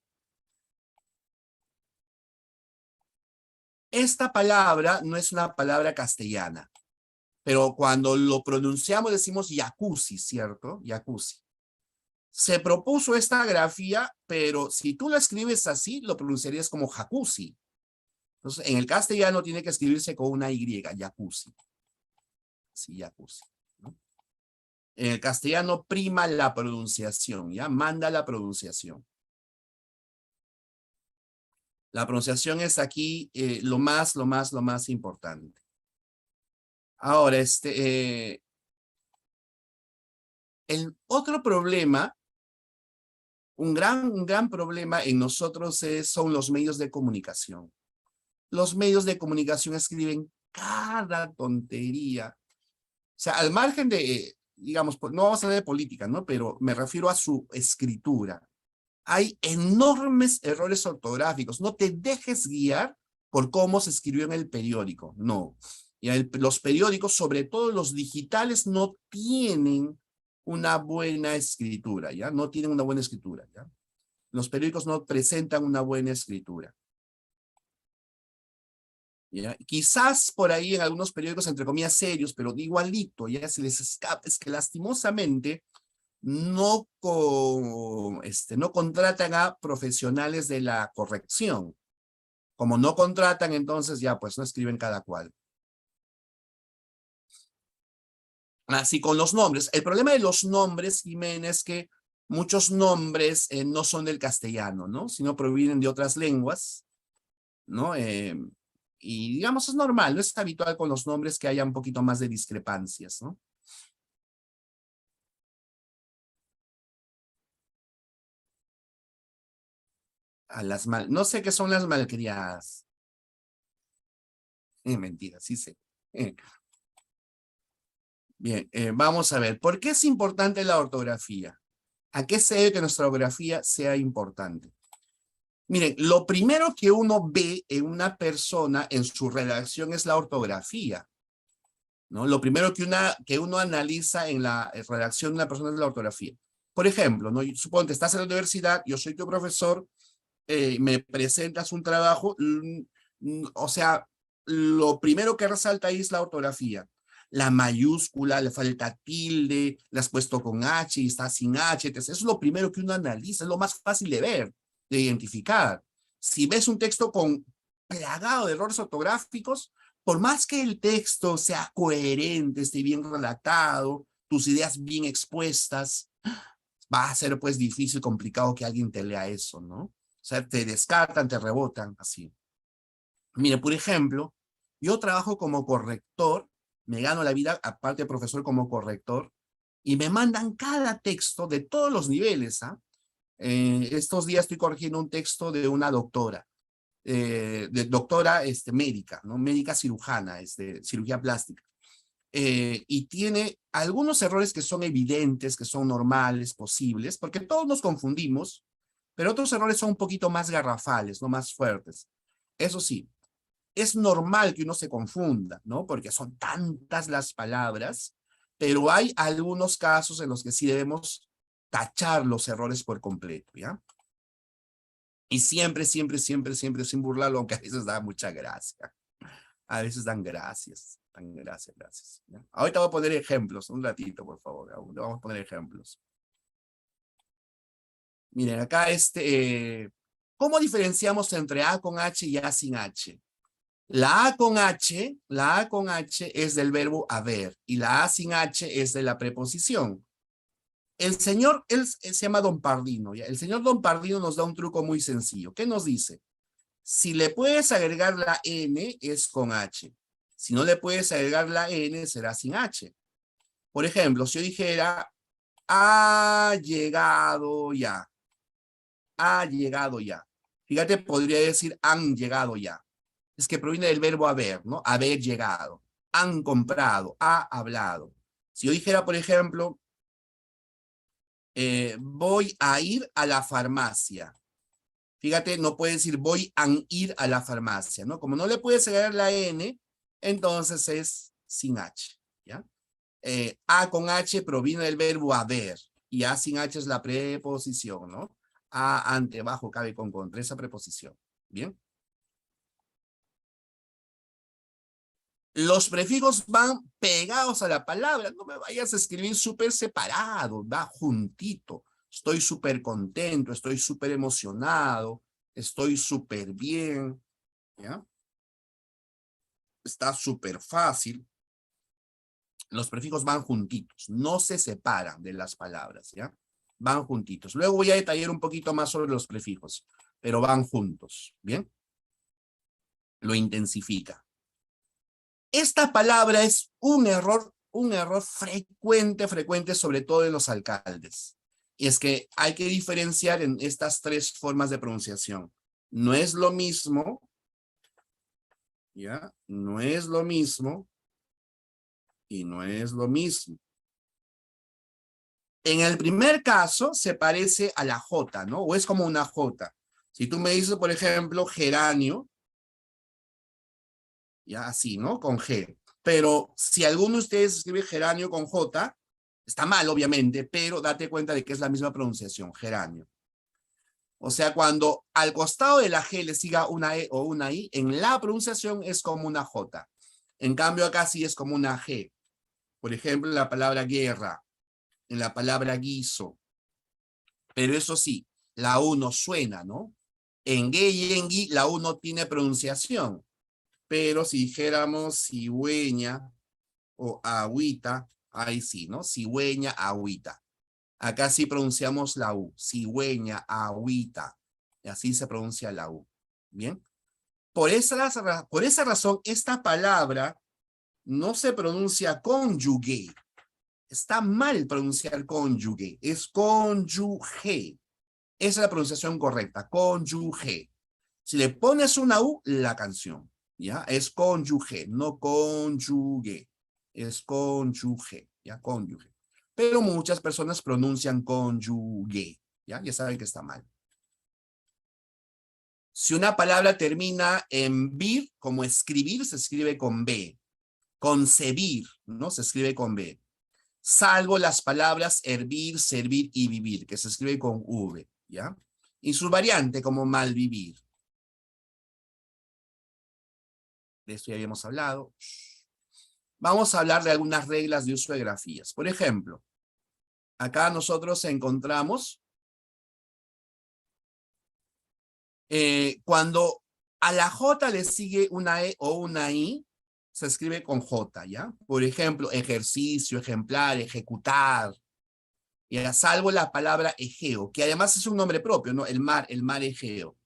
Esta palabra no es una palabra castellana, pero cuando lo pronunciamos decimos jacuzzi, ¿cierto? Jacuzzi. Se propuso esta grafía, pero si tú la escribes así, lo pronunciarías como jacuzzi. Entonces, en el castellano tiene que escribirse con una Y, jacuzzi. Sí, jacuzzi, ¿no? En el castellano prima la pronunciación, ¿ya? Manda la pronunciación. La pronunciación es aquí lo más importante. Ahora, el otro problema, un gran problema en nosotros son los medios de comunicación. Los medios de comunicación escriben cada tontería. O sea, al margen de, digamos, no vamos a hablar de política, ¿no? Pero me refiero a su escritura. Hay enormes errores ortográficos. No te dejes guiar por cómo se escribió en el periódico. No. Y los periódicos, sobre todo los digitales, no tienen una buena escritura, ¿ya? No tienen una buena escritura, ¿ya? Los periódicos no presentan una buena escritura. ¿Ya? Quizás por ahí en algunos periódicos, entre comillas, serios, pero de igualito, ya se les escapa, es que lastimosamente no contratan a profesionales de la corrección. Como no contratan, entonces ya pues no escriben cada cual. Así con los nombres. El problema de los nombres, Jiménez, es que muchos nombres no son del castellano, ¿no? Sino provienen de otras lenguas, ¿no? Y digamos, es normal, no es habitual con los nombres que haya un poquito más de discrepancias, ¿no? No sé qué son las malcriadas. Mentira, sí sé. Bien, vamos a ver. ¿Por qué es importante la ortografía? ¿A qué se debe que nuestra ortografía sea importante? Miren, lo primero que uno ve en una persona en su redacción es la ortografía, ¿no? Lo primero que uno analiza en la redacción de una persona es la ortografía. Por ejemplo, ¿no? Suponte, estás en la universidad, yo soy tu profesor, me presentas un trabajo, o sea, lo primero que resalta ahí es la ortografía. La mayúscula, le falta tilde, la has puesto con H y está sin H, entonces eso es lo primero que uno analiza, es lo más fácil de ver, de identificar. Si ves un texto plagado de errores ortográficos, por más que el texto sea coherente, esté bien redactado, tus ideas bien expuestas, va a ser pues difícil, complicado que alguien te lea eso, ¿no? O sea, te descartan, te rebotan, así. Mire, por ejemplo, yo trabajo como corrector, me gano la vida, aparte de profesor, como corrector, y me mandan cada texto de todos los niveles, ¿ah? Estos días estoy corrigiendo un texto de una doctora, doctora médica, ¿no? Médica cirujana, cirugía plástica. Y tiene algunos errores que son evidentes, que son normales, posibles, porque todos nos confundimos, pero otros errores son un poquito más garrafales, no más fuertes. Eso sí, es normal que uno se confunda, ¿no? Porque son tantas las palabras, pero hay algunos casos en los que sí debemos tachar los errores por completo, ¿ya? Y siempre, siempre, siempre, siempre sin burlarlo, aunque a veces da mucha gracia. A veces dan gracias, gracias. ¿Ya? Ahorita voy a poner ejemplos, un ratito, por favor. Vamos a poner ejemplos. Miren, acá ¿cómo diferenciamos entre A con H y A sin H? La A con H es del verbo haber y la A sin H es de la preposición. El señor, él se llama Don Pardino, ¿ya? El señor Don Pardino nos da un truco muy sencillo. ¿Qué nos dice? Si le puedes agregar la N, es con H. Si no le puedes agregar la N, será sin H. Por ejemplo, si yo dijera, ha llegado ya. Ha llegado ya. Fíjate, podría decir, han llegado ya. Es que proviene del verbo haber, ¿no? Haber llegado. Han comprado, ha hablado. Si yo dijera, por ejemplo, voy a ir a la farmacia. Fíjate, no puedes decir voy a ir a la farmacia, ¿no? Como no le puedes agregar la N, entonces es sin H, ¿ya? A con H proviene del verbo haber, y A sin H es la preposición, ¿no? A, ante, bajo, cabe, con, contra, esa preposición, ¿bien? Los prefijos van pegados a la palabra, no me vayas a escribir súper separado, va juntito. Estoy súper contento, estoy súper emocionado, estoy súper bien, ¿ya? Está súper fácil. Los prefijos van juntitos, no se separan de las palabras, ¿ya? Van juntitos. Luego voy a detallar un poquito más sobre los prefijos, pero van juntos, ¿bien? Lo intensifica. Esta palabra es un error frecuente, sobre todo en los alcaldes. Y es que hay que diferenciar en estas tres formas de pronunciación. No es lo mismo, ¿ya? No es lo mismo y no es lo mismo. En el primer caso se parece a la J, ¿no? O es como una J. Si tú me dices, por ejemplo, geranio, ya así, ¿no? Con G. Pero si alguno de ustedes escribe geranio con J, está mal, obviamente, pero date cuenta de que es la misma pronunciación, geranio. O sea, cuando al costado de la G le siga una E o una I, en la pronunciación es como una J. En cambio, acá sí es como una G. Por ejemplo, en la palabra guerra, en la palabra guiso. Pero eso sí, la U no suena, ¿no? En G y en Gui, la U no tiene pronunciación. Pero si dijéramos cigüeña o agüita, ahí sí, ¿no? Cigüeña, agüita. Acá sí pronunciamos la U, cigüeña, agüita. Y así se pronuncia la U. ¿Bien? Por esa razón, esta palabra no se pronuncia cónyuge. Está mal pronunciar cónyuge. Es cónyuge. Esa es la pronunciación correcta, cónyuge. Si le pones una U, la canción. ¿Ya? Es cónyuge, no cónyuge. Es cónyuge, ¿ya? Cónyuge. Pero muchas personas pronuncian cónyuge, ¿ya? Ya saben que está mal. Si una palabra termina en vir, como escribir, se escribe con B. Concebir, ¿no? Se escribe con B. Salvo las palabras hervir, servir y vivir, que se escribe con V, ¿ya? Y su variante como malvivir. De esto ya habíamos hablado. Vamos a hablar de algunas reglas de uso de grafías. Por ejemplo, acá nosotros encontramos cuando a la J le sigue una E o una I, se escribe con J, ¿ya? Por ejemplo, ejercicio, ejemplar, ejecutar. Ya, salvo la palabra Egeo, que además es un nombre propio, ¿no? El mar Egeo.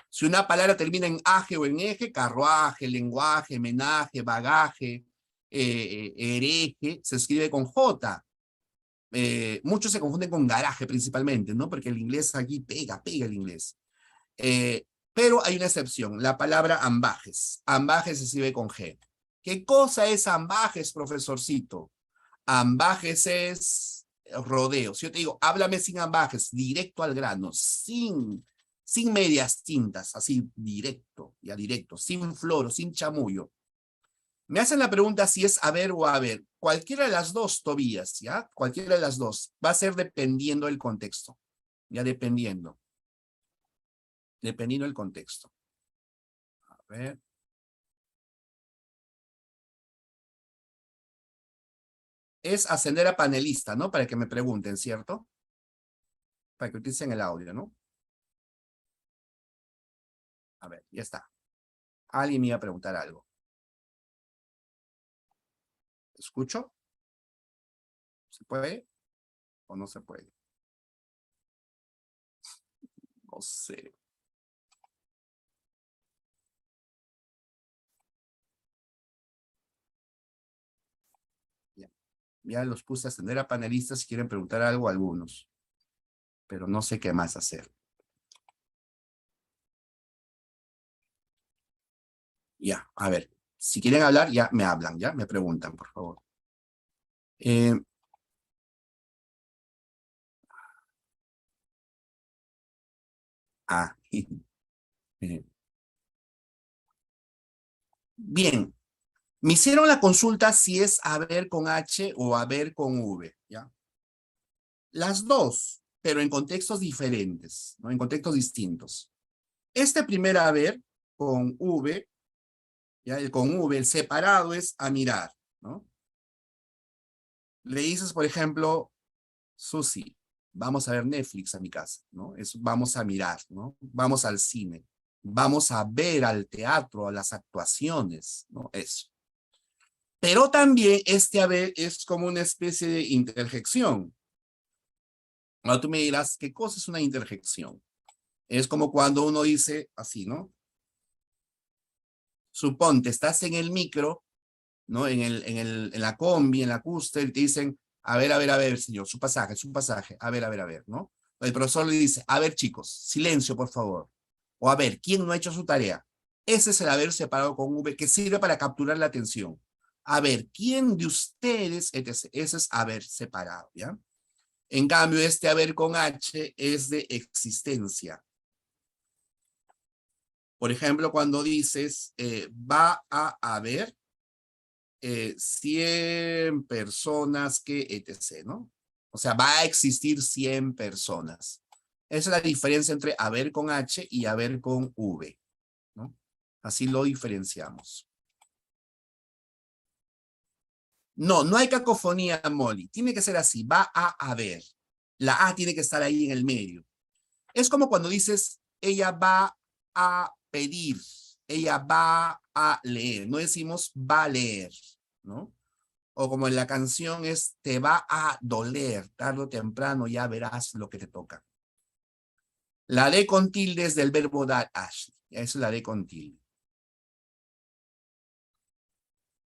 Si una palabra termina en aje o en eje, carruaje, lenguaje, menaje, bagaje, hereje, se escribe con J. Muchos se confunden con garaje principalmente, ¿no? Porque el inglés aquí pega el inglés. Pero hay una excepción, la palabra ambajes. Ambajes se escribe con G. ¿Qué cosa es ambajes, profesorcito? Ambajes es rodeo. Si yo te digo, háblame sin ambajes, directo al grano, sin medias tintas, así directo, ya directo, sin floro, sin chamullo. Me hacen la pregunta si es haber o haber. Cualquiera de las dos, Tobías, ¿ya? Cualquiera de las dos. Va a ser dependiendo del contexto. Ya dependiendo. Dependiendo del contexto. A ver. Es ascender a panelista, ¿no? Para que me pregunten, ¿cierto? Para que utilicen el audio, ¿no? A ver, ya está. Alguien me iba a preguntar algo. ¿Escucho? ¿Se puede o no se puede? No sé. Ya, ya los puse a ascender a panelistas si quieren preguntar algo a algunos. Pero no sé qué más hacer. Ya, a ver. Si quieren hablar, ya me hablan, ya me preguntan, por favor. Eh, ah, eh, bien. Me hicieron la consulta si es haber con H o haber con V, ¿ya? Las dos, pero en contextos diferentes, ¿no? En contextos distintos. Este primer haber con V, ¿ya? El con V, el separado es a mirar, ¿no? Le dices, por ejemplo, Susi, vamos a ver Netflix a mi casa, ¿no? Es vamos a mirar, ¿no? Vamos al cine, vamos a ver al teatro, a las actuaciones, ¿no? Eso. Pero también este haber es como una especie de interjección. Ahora tú me dirás, ¿qué cosa es una interjección? Es como cuando uno dice así, ¿no? Suponte, estás en el micro, ¿no? En la combi, en la cúster, y te dicen, a ver, señor, su pasaje, a ver, ¿no? El profesor le dice, a ver, chicos, silencio, por favor. O a ver, ¿quién no ha hecho su tarea? Ese es el haber separado con V, que sirve para capturar la atención. A ver, ¿quién de ustedes, etc.? Ese es haber separado, ¿ya? En cambio, este haber con H es de existencia. Por ejemplo, cuando dices, va a haber 100 personas que, etc., ¿no? O sea, va a existir 100 personas. Esa es la diferencia entre haber con H y haber con V, ¿no? Así lo diferenciamos. No, no hay cacofonía, Molly. Tiene que ser así, va a haber. La A tiene que estar ahí en el medio. Es como cuando dices, ella va a pedir, ella va a leer. No decimos va a leer, ¿no? O como en la canción es, te va a doler, tarde o temprano ya verás lo que te toca. La D con tilde es del verbo dar, Ashley. Eso es la D con tilde.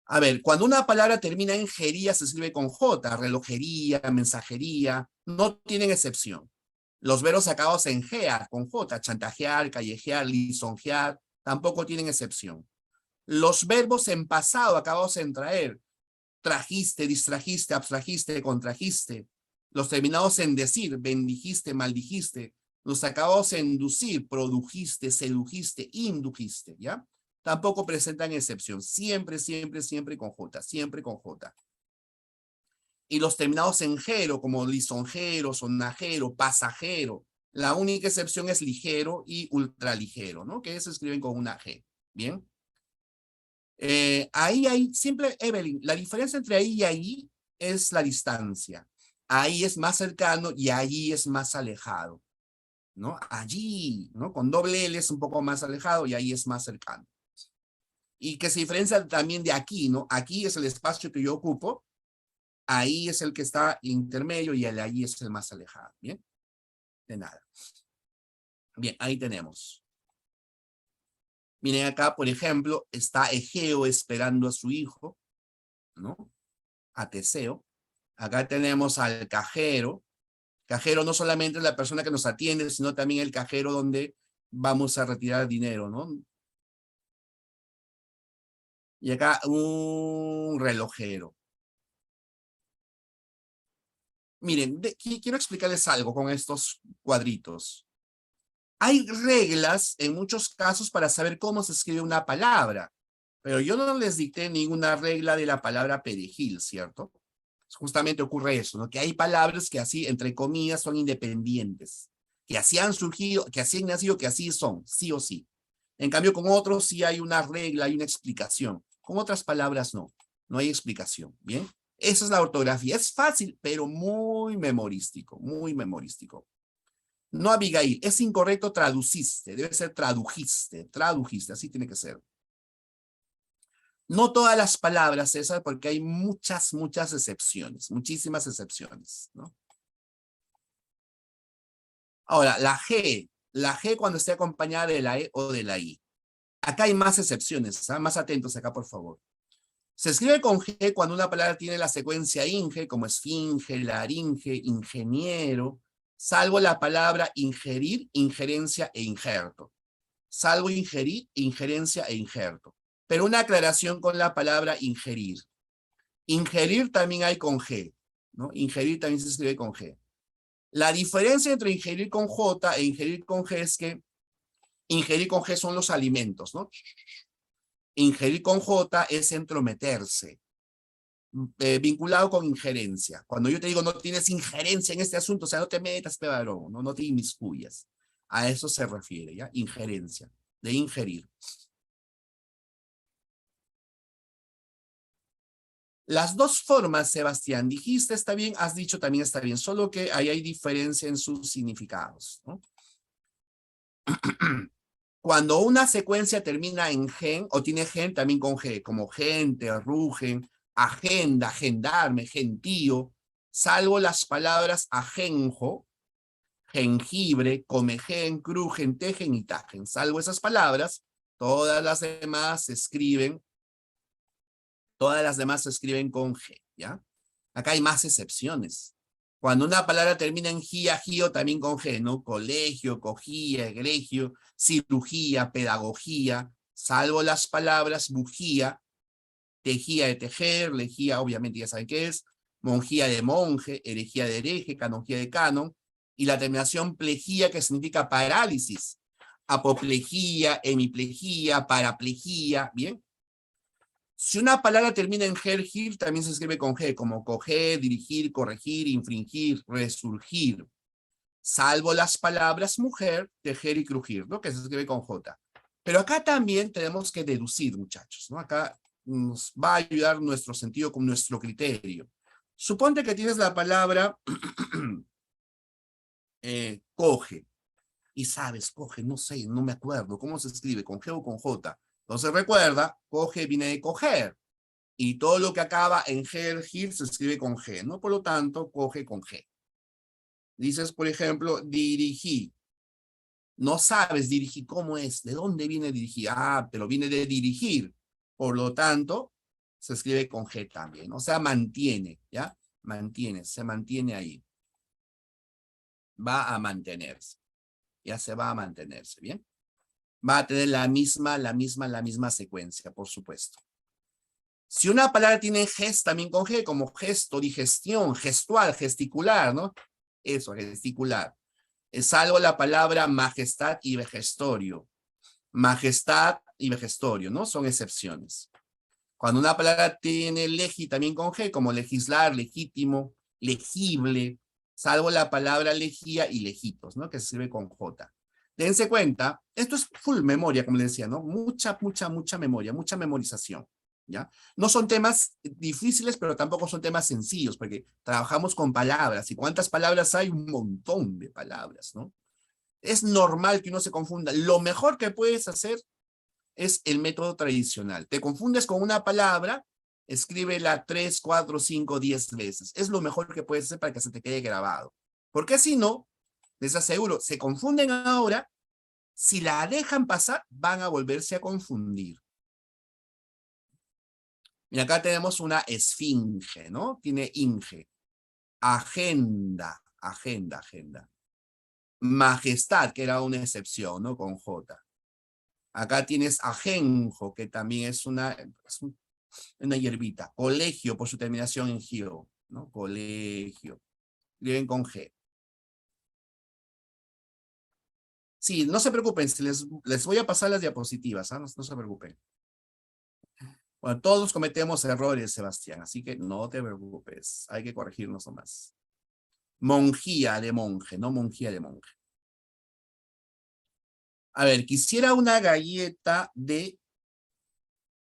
A ver, cuando una palabra termina en gería se escribe con J, relojería, mensajería, no tienen excepción. Los verbos acabados en gea, con J, chantajear, callejear, lisonjear, tampoco tienen excepción. Los verbos en pasado acabados en traer, trajiste, distrajiste, abstrajiste, contrajiste. Los terminados en decir, bendijiste, maldijiste. Los acabados en inducir, produjiste, sedujiste, indujiste, ¿ya? Tampoco presentan excepción. Siempre, siempre, siempre con J, siempre con J. Y los terminados en gero, como lisonjero, sonajero, pasajero. La única excepción es ligero y ultraligero, ¿no? Que se escriben con una G. Bien. Ahí hay, siempre, Evelyn, la diferencia entre ahí y ahí es la distancia. Ahí es más cercano y ahí es más alejado, ¿no? Allí, ¿no? Con doble L es un poco más alejado y ahí es más cercano. Y que se diferencia también de aquí, ¿no? Aquí es el espacio que yo ocupo, ahí es el que está intermedio y el ahí es el más alejado, ¿bien? De nada. Bien, ahí tenemos. Miren acá, por ejemplo, está Egeo esperando a su hijo, ¿no? A Teseo. Acá tenemos al cajero. Cajero no solamente es la persona que nos atiende, sino también el cajero donde vamos a retirar dinero, ¿no? Y acá un relojero. Miren, quiero explicarles algo con estos cuadritos. Hay reglas en muchos casos para saber cómo se escribe una palabra, pero yo no les dicté ninguna regla de la palabra perejil, ¿cierto? Justamente ocurre eso, ¿no? Que hay palabras que así, entre comillas, son independientes, que así han surgido, que así han nacido, que así son, sí o sí. En cambio, con otros sí hay una regla, hay una explicación. Con otras palabras no, no hay explicación, ¿bien? Esa es la ortografía. Es fácil, pero muy memorístico, muy memorístico. No Abigail, es incorrecto traduciste, debe ser tradujiste, así tiene que ser. No todas las palabras, César, porque hay muchas excepciones, muchísimas excepciones, ¿no? Ahora, la G cuando esté acompañada de la E o de la I. Acá hay más excepciones, ¿ah? Más atentos acá, por favor. Se escribe con G cuando una palabra tiene la secuencia inge, como esfinge, laringe, ingeniero, salvo la palabra ingerir, injerencia e injerto. Salvo ingerir, injerencia e injerto. Pero una aclaración con la palabra ingerir. Ingerir también hay con G, ¿no? Ingerir también se escribe con G. La diferencia entre ingerir con J e ingerir con G es que ingerir con G son los alimentos, ¿no? Ingerir con J es entrometerse, vinculado con injerencia. Cuando yo te digo no tienes injerencia en este asunto, o sea, no te metas, pero no te inmiscuyas. A eso se refiere, ¿ya? Injerencia, de ingerir. Las dos formas, Sebastián, dijiste está bien, has dicho también está bien, solo que ahí hay diferencia en sus significados, ¿no? Cuando una secuencia termina en gen, o tiene gen también con G, como gente, rugen, agenda, gendarme, gentío, salvo las palabras ajenjo, jengibre, comegen, crujen, tejen y tajen. Salvo esas palabras, todas las demás se escriben con G, ¿ya? Acá hay más excepciones. Cuando una palabra termina en gia, gio, también con G, ¿no? Colegio, cogía, egregio, cirugía, pedagogía, salvo las palabras bujía, tejía de tejer, lejía, obviamente ya saben qué es, monjía de monje, herejía de hereje, canonjía de canon, y la terminación plejía, que significa parálisis, apoplejía, hemiplejía, paraplejía, ¿bien? Si una palabra termina en gergir, también se escribe con G, como coger, dirigir, corregir, infringir, resurgir. Salvo las palabras mujer, tejer y crujir, ¿no? Que se escribe con J. Pero acá también tenemos que deducir, muchachos, ¿no? Acá nos va a ayudar nuestro sentido con nuestro criterio. Suponte que tienes la palabra coge, y sabes, coge, no sé, no me acuerdo, ¿cómo se escribe? ¿Con G o con J? Entonces recuerda, coge viene de coger. Y todo lo que acaba en gergir se escribe con G, ¿no? Por lo tanto, coge con G. Dices, por ejemplo, dirigí. No sabes dirigir, ¿cómo es? ¿De dónde viene dirigir? Ah, pero viene de dirigir. Por lo tanto, se escribe con G también. O sea, mantiene, ¿ya? Mantiene, se mantiene ahí. Va a mantenerse. Ya se va a mantenerse, ¿bien? Va a tener la misma secuencia, por supuesto. Si una palabra tiene gest también con G, como gesto, digestión, gestual, gesticular, ¿no? Eso, gesticular. Salvo la palabra majestad y vejestorio. Majestad y vejestorio, ¿no? Son excepciones. Cuando una palabra tiene legi también con G, como legislar, legítimo, legible, salvo la palabra legía y legitos, ¿no? Que se escribe con J. Dense cuenta, esto es full memoria, como les decía, ¿no? Mucha memoria, mucha memorización, ¿ya? No son temas difíciles, pero tampoco son temas sencillos, porque trabajamos con palabras, y ¿cuántas palabras hay? Un montón de palabras, ¿no? Es normal que uno se confunda. Lo mejor que puedes hacer es el método tradicional. Te confundes con una palabra, escríbela 3, 4, 5, 10 veces. Es lo mejor que puedes hacer para que se te quede grabado. Porque si no, les aseguro, se confunden ahora, si la dejan pasar, van a volverse a confundir. Y acá tenemos una esfinge, ¿no? Tiene inge. agenda. Majestad, que era una excepción, ¿no? Con J. Acá tienes ajenjo, que también es una hierbita. Colegio, por su terminación en gio, ¿no? Colegio. Escriben con G. Sí, no se preocupen, les voy a pasar las diapositivas, ¿ah? No se preocupen. Bueno, todos cometemos errores, Sebastián, así que no te preocupes, hay que corregirnos nomás. Monjía de monje, no monjía de monje. A ver, quisiera una galleta de...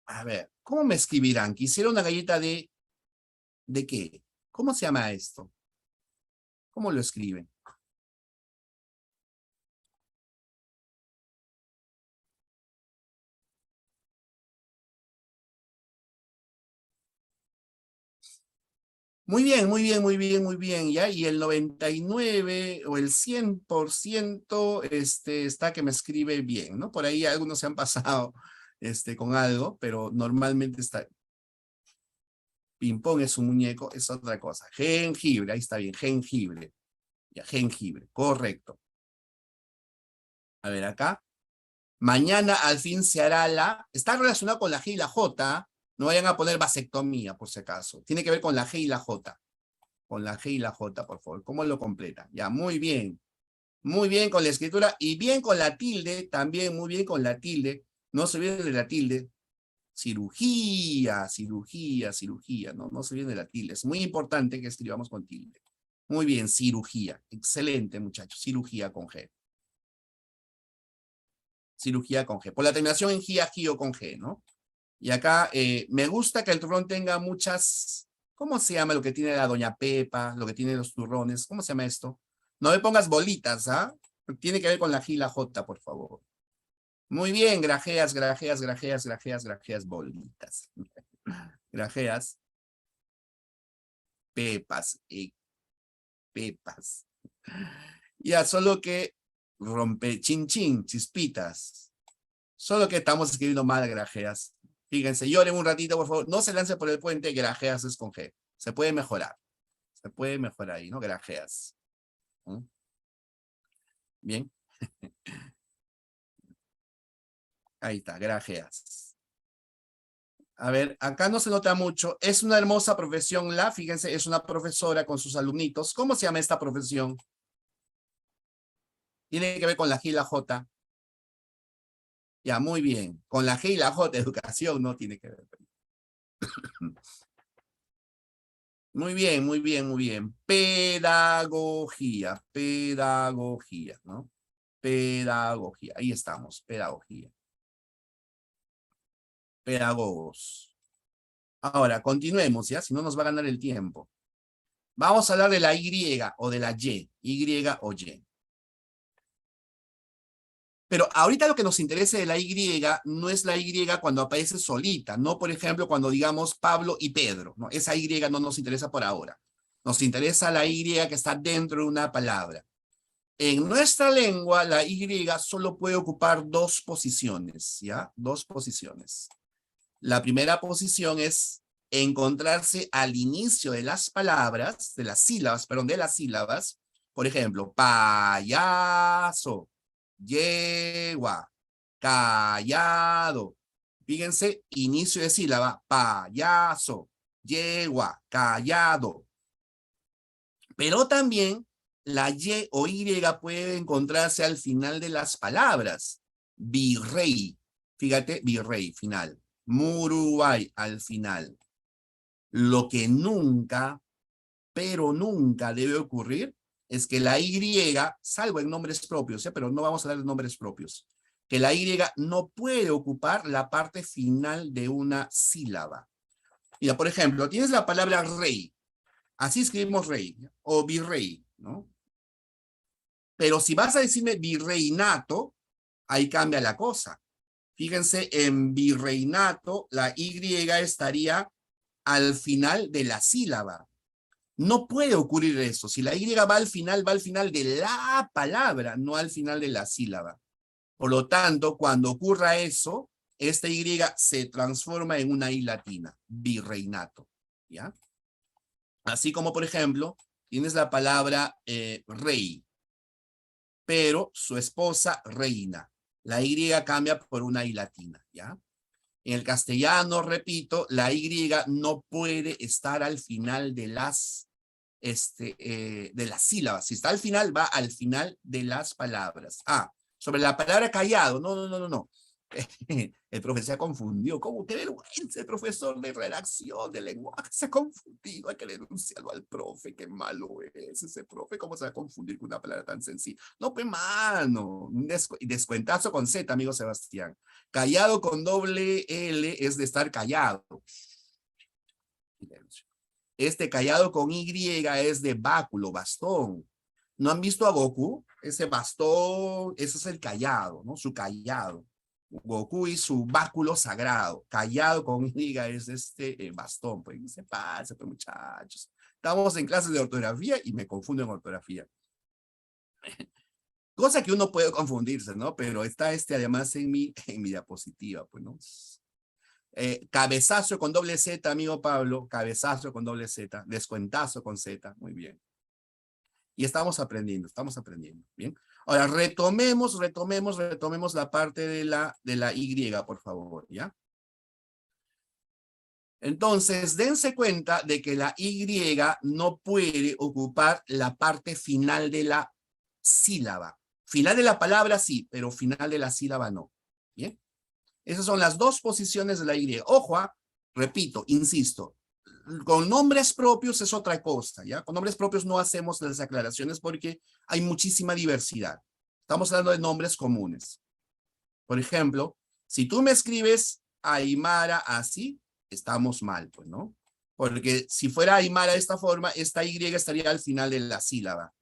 A ver, ¿cómo me escribirán? Quisiera una galleta de... ¿De qué? ¿Cómo se llama esto? ¿Cómo lo escriben? Muy bien, muy bien, muy bien, muy bien, ¿ya? Y el 99 o el 100% está que me escribe bien, ¿no? Por ahí algunos se han pasado con algo, pero normalmente está... Ping-pong es un muñeco, es otra cosa. Jengibre, ahí está bien, jengibre. Ya, jengibre, correcto. A ver, acá. Mañana al fin se hará la... Está relacionado con la G y la J. No vayan a poner vasectomía, por si acaso. Tiene que ver con la G y la J. Con la G y la J, por favor. ¿Cómo lo completa? Ya, muy bien. Muy bien con la escritura y bien con la tilde. También muy bien con la tilde. No se olviden de la tilde. Cirugía, cirugía, cirugía. No se olviden de la tilde. Es muy importante que escribamos con tilde. Muy bien, cirugía. Excelente, muchachos. Cirugía con G. Cirugía con G. Por la terminación en gia, gio con G, ¿no? Y acá me gusta que el turrón tenga muchas... ¿Cómo se llama lo que tiene la doña Pepa? Lo que tiene los turrones. ¿Cómo se llama esto? No me pongas bolitas, ¿ah? Tiene que ver con la G y la J, por favor. Muy bien, grajeas, grajeas, grajeas, grajeas, grajeas, bolitas. Grajeas, pepas, pepas. Ya, solo que rompe, chin chin, chispitas. Solo que estamos escribiendo mal grajeas. Fíjense, lloren un ratito, por favor. No se lance por el puente, grajeas es con G. Se puede mejorar. Se puede mejorar ahí, ¿no? Grajeas. ¿Mm? Bien. Ahí está, grajeas. A ver, acá no se nota mucho. Es una hermosa profesión fíjense, es una profesora con sus alumnitos. ¿Cómo se llama esta profesión? Tiene que ver con la G y la J. Ya, muy bien. Con la G y la J, educación, no tiene que ver. Muy bien, muy bien, muy bien. Pedagogía, pedagogía, ¿no? Pedagogía, ahí estamos, pedagogía. Pedagogos. Ahora, continuemos, ¿ya? Si no nos va a ganar el tiempo. Vamos a hablar de la Y o de la Y o Y. Pero ahorita lo que nos interesa de la Y no es la Y cuando aparece solita, no por ejemplo cuando digamos Pablo y Pedro, ¿no? Esa Y no nos interesa por ahora. Nos interesa la Y que está dentro de una palabra. En nuestra lengua, la Y solo puede ocupar dos posiciones, ¿ya? Dos posiciones. La primera posición es encontrarse al inicio de las palabras, de las sílabas, perdón, de las sílabas. Por ejemplo, payaso, yegua, callado. Fíjense, inicio de sílaba, payaso, yegua, callado. Pero también la Y o Y puede encontrarse al final de las palabras. Virrey, fíjate, virrey, final. Muruay, al final. Lo que nunca, pero nunca debe ocurrir es que la Y, salvo en nombres propios, pero no vamos a hablar de nombres propios, que la Y no puede ocupar la parte final de una sílaba. Mira, por ejemplo, tienes la palabra rey. Así escribimos rey o virrey, ¿no? Pero si vas a decirme virreinato, ahí cambia la cosa. Fíjense, en virreinato, la Y estaría al final de la sílaba. No puede ocurrir eso. Si la Y va al final de la palabra, no al final de la sílaba. Por lo tanto, cuando ocurra eso, esta Y se transforma en una I latina, virreinato. ¿Ya? Así como, por ejemplo, tienes la palabra rey, pero su esposa reina. La Y cambia por una I latina, ¿ya? En el castellano, repito, la Y no puede estar al final de las sílabas. Si está al final, va al final de las palabras. Ah, sobre la palabra callado. No. El profesor se ha confundido. ¿Cómo? ¡Qué vergüenza! El profesor de redacción, de lenguaje, se ha confundido. Hay que denunciarlo al profe. ¡Qué malo es ese profe! ¿Cómo se va a confundir con una palabra tan sencilla? No, pues, mano. Descuentazo con Z, amigo Sebastián. Callado con doble L es de estar callado. Este callado con Y es de báculo, bastón. ¿No han visto a Goku? Ese bastón, ese es el callado, ¿no? Su callado. Goku y su báculo sagrado. Callado con Y es bastón. Pues se pasa, pues, muchachos. Estamos en clases de ortografía y me confundo en ortografía. Cosa que uno puede confundirse, ¿no? Pero está además en mi diapositiva, pues, ¿no? Cabezazo con doble Z, amigo Pablo. Cabezazo con doble Z. Descuentazo con Z. Muy bien. Y estamos aprendiendo. Bien. Ahora, retomemos la parte de la Y, por favor, ¿ya? Entonces, dense cuenta de que la Y no puede ocupar la parte final de la sílaba. Final de la palabra sí, pero final de la sílaba no. ¿Bien? Esas son las dos posiciones de la Y. Ojo, repito, insisto, con nombres propios es otra cosa, ¿ya? Con nombres propios no hacemos las aclaraciones porque hay muchísima diversidad. Estamos hablando de nombres comunes. Por ejemplo, si tú me escribes Aymara así, estamos mal, pues, ¿no? Porque si fuera Aymara de esta forma, esta Y estaría al final de la sílaba.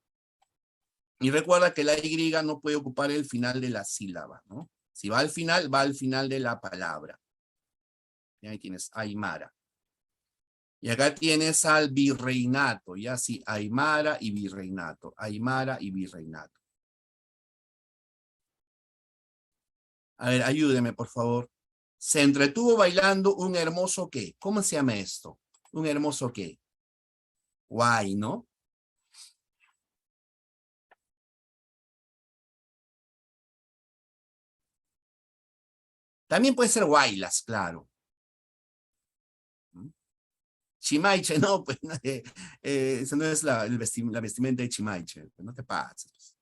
Y recuerda que la Y no puede ocupar el final de la sílaba, ¿no? Si va al final de la palabra. Y ahí tienes Aymara. Y acá tienes al virreinato, ya sí, Aymara y virreinato. Aymara y virreinato. A ver, ayúdeme, por favor. Se entretuvo bailando un hermoso qué. ¿Cómo se llama esto? Un hermoso qué. Guay, ¿no? También puede ser guaylas, claro. Chimaiche, no, pues esa no es la vestimenta de Chimaiche. Pues, no te pases.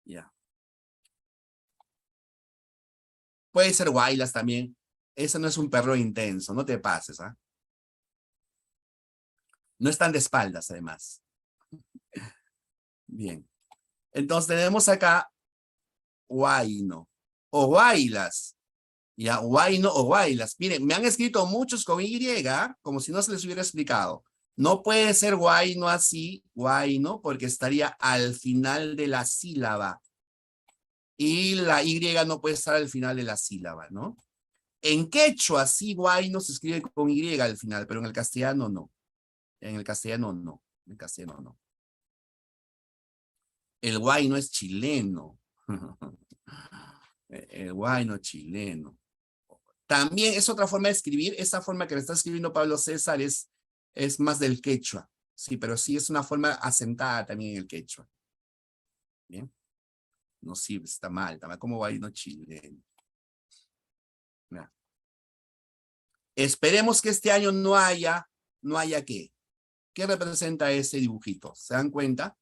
Ya. Puede ser guaylas también. Ese no es un perro intenso, no te pases, ¿ah? No están de espaldas, además. Bien. Entonces tenemos acá guayno o guaylas. Ya, guayno o guaylas. Miren, me han escrito muchos con Y, como si no se les hubiera explicado. No puede ser guayno así, guayno, porque estaría al final de la sílaba. Y la Y no puede estar al final de la sílaba, ¿no? En quechua, sí, guayno se escribe con Y al final, pero en el castellano no. En el castellano no. En el castellano no. El guayno es chileno. El guayno chileno. También es otra forma de escribir. Esa forma que le está escribiendo Pablo César es más del quechua. Sí, pero sí es una forma asentada también en el quechua. Bien. No, sí, está mal. Está mal como guayno chileno. Ya. Esperemos que este año no haya qué. ¿Qué representa ese dibujito? ¿Se dan cuenta?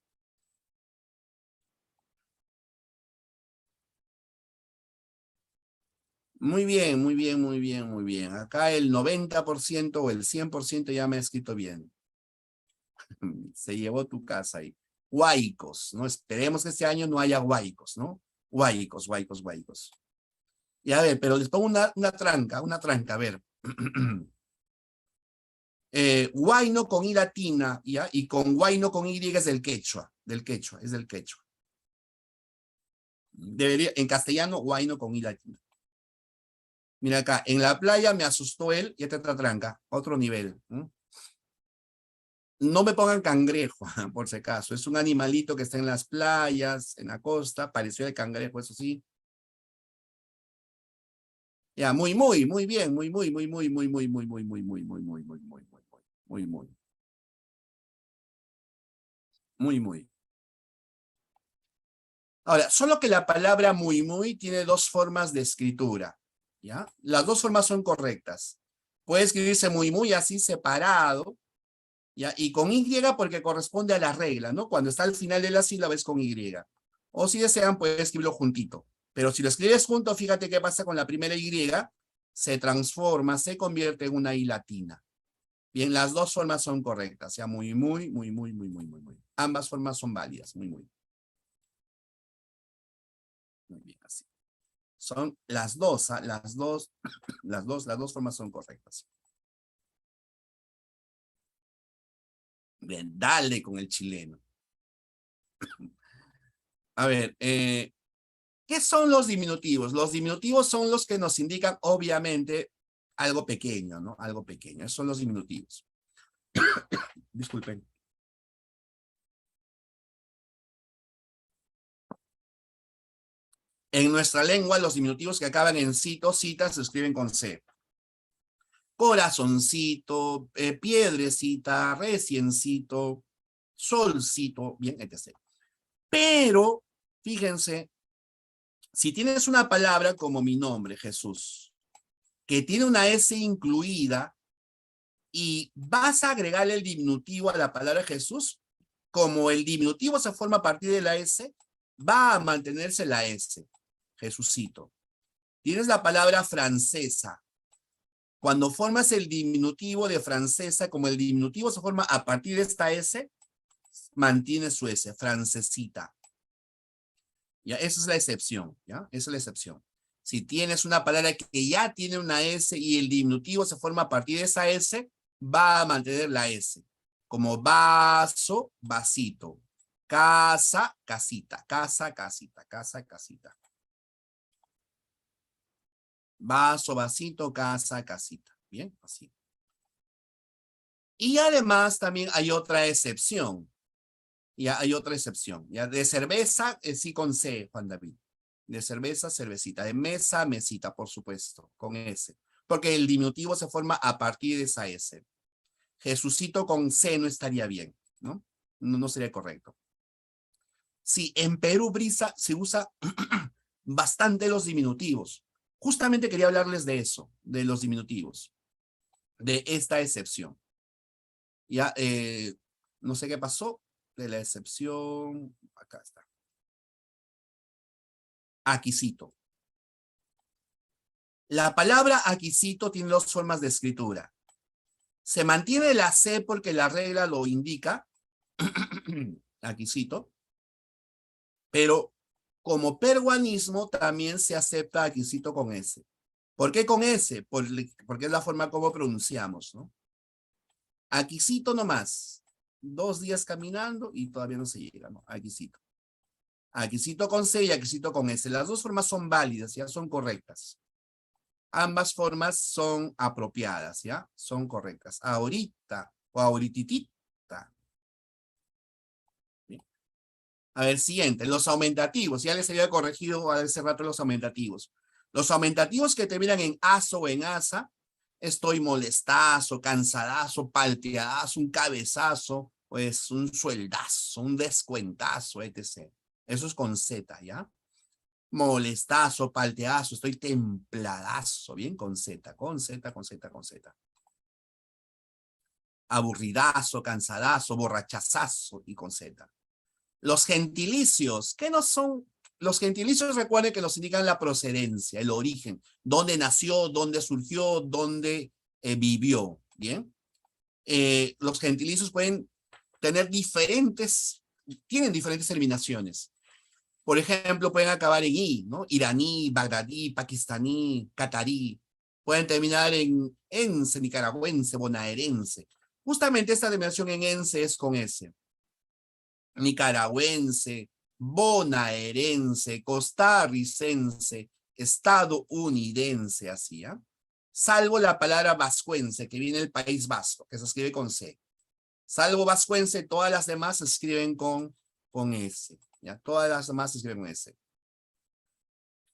Muy bien, muy bien, muy bien, muy bien. Acá el 90% o el 100% ya me ha escrito bien. Se llevó tu casa ahí. Huaicos, ¿no? Esperemos que este año no haya huaicos, ¿no? Huaicos, huaicos, huaicos. Y a ver, pero les pongo una tranca, a ver. Huayno con I latina, ¿ya? Y con huayno con Y es del quechua, es del quechua. Debería, en castellano, huayno con I latina. Mira acá, en la playa me asustó él y esta tranca, otro nivel. No me pongan cangrejo, por si acaso. Es un animalito que está en las playas, en la costa, pareció el cangrejo, eso sí. Ya, muy bien, muy, muy, muy, muy, muy, muy, muy, muy, muy, muy, muy, muy, muy, muy, muy, muy. muy, muy, muy, muy. Ahora, solo que la palabra muy tiene dos formas de escritura, ¿ya? Las dos formas son correctas. Puede escribirse muy así separado, ¿ya? Y con Y porque corresponde a la regla, ¿no? Cuando está al final de la sílaba es con Y. O si desean, pueden escribirlo juntito. Pero si lo escribes junto, fíjate qué pasa con la primera Y, se transforma, se convierte en una I latina. Bien, las dos formas son correctas, ya muy. Ambas formas son válidas, muy bien, así. Son las dos, ¿ah? Las dos formas son correctas. Bien, dale con el chileno. A ver, ¿qué son los diminutivos? Los diminutivos son los que nos indican, obviamente, algo pequeño, ¿no? Algo pequeño. Esos son los diminutivos. Disculpen. En nuestra lengua, los diminutivos que acaban en cito, citas, se escriben con C. Corazoncito, piedrecita, reciencito, solcito, bien, etc. Pero, fíjense, si tienes una palabra como mi nombre, Jesús, que tiene una S incluida y vas a agregarle el diminutivo a la palabra Jesús, como el diminutivo se forma a partir de la S, va a mantenerse la S, Jesucito. Tienes la palabra francesa. Cuando formas el diminutivo de francesa, como el diminutivo se forma a partir de esta S, mantiene su S, francesita. ¿Ya? Esa es la excepción, ¿ya? Esa es la excepción. Si tienes una palabra que ya tiene una S y el diminutivo se forma a partir de esa S, va a mantener la S. Como vaso, vasito. Casa, casita. Casa, casita. Casa, casita. Vaso, vasito, casa, casita. Bien, así. Y además también hay otra excepción. Ya hay otra excepción. Ya de cerveza, sí con C, Juan David. De cerveza, cervecita. De mesa, mesita, por supuesto, con S. Porque el diminutivo se forma a partir de esa S. Jesucito con C no estaría bien, ¿no? No sería correcto. Sí, en Perú, Brisa, se usa bastante los diminutivos. Justamente quería hablarles de eso, de los diminutivos, de esta excepción. Ya, no sé qué pasó, de la excepción, acá está. Aquisito. La palabra aquisito tiene dos formas de escritura. Se mantiene la C porque la regla lo indica, aquisito, pero como peruanismo también se acepta aquisito con S. ¿Por qué con S? Porque es la forma como pronunciamos, ¿no? Aquisito nomás. 2 días caminando y todavía no se llega, ¿no? Aquisito. Aquisito con C y aquisito con S. Las dos formas son válidas, ya son correctas. Ambas formas son apropiadas, ¿ya? Son correctas. Ahorita o ahorititita. ¿Sí? A ver, siguiente. Los aumentativos. Ya les había corregido hace rato los aumentativos. Los aumentativos que terminan en aso o en asa, estoy molestazo, cansadazo, palteadazo, un cabezazo, pues un sueldazo, un descuentazo, etc. Eso es con Z, ¿ya? Molestazo, palteazo, estoy templadazo, bien, con Z, con Z, con Z, con Z. Aburridazo, cansadazo, borrachazazo y con Z. Los gentilicios, ¿qué no son? Los gentilicios recuerden que nos indican la procedencia, el origen, dónde nació, dónde surgió, dónde vivió, ¿bien? Los gentilicios pueden tener tienen diferentes terminaciones. Por ejemplo, pueden acabar en I, ¿no? Iraní, bagdadí, pakistaní, catarí. Pueden terminar en ense, nicaragüense, bonaerense. Justamente esta terminación en ense es con S. Nicaragüense, bonaerense, costarricense, estadounidense, así, ¿ya? Salvo la palabra vascuense, que viene del País Vasco, que se escribe con C. Salvo vascuense, todas las demás se escriben con S. ¿Ya? Todas las demás se escriben con S.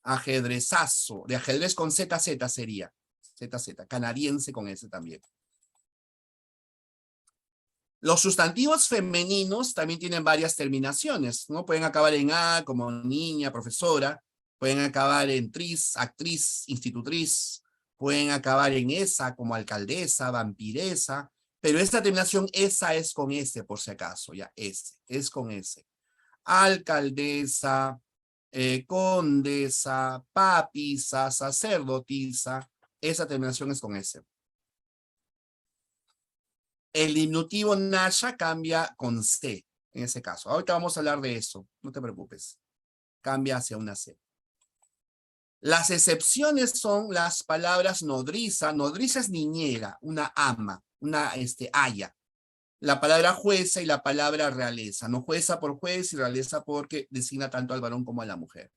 Ajedrezazo, de ajedrez con ZZ sería. ZZ, canadiense con S también. Los sustantivos femeninos también tienen varias terminaciones, ¿no? Pueden acabar en A, como niña, profesora, pueden acabar en tris, actriz, institutriz, pueden acabar en esa, como alcaldesa, vampiresa, pero esta terminación, esa es con S, por si acaso, ya, S, es con S. Alcaldesa, condesa, papisa, sacerdotisa, esa terminación es con S. El diminutivo Nasha cambia con C, en ese caso. Ahorita vamos a hablar de eso, no te preocupes. Cambia hacia una C. Las excepciones son las palabras nodriza. Nodriza es niñera, una ama, una aya. La palabra jueza y la palabra realeza. No jueza por juez y realeza porque designa tanto al varón como a la mujer.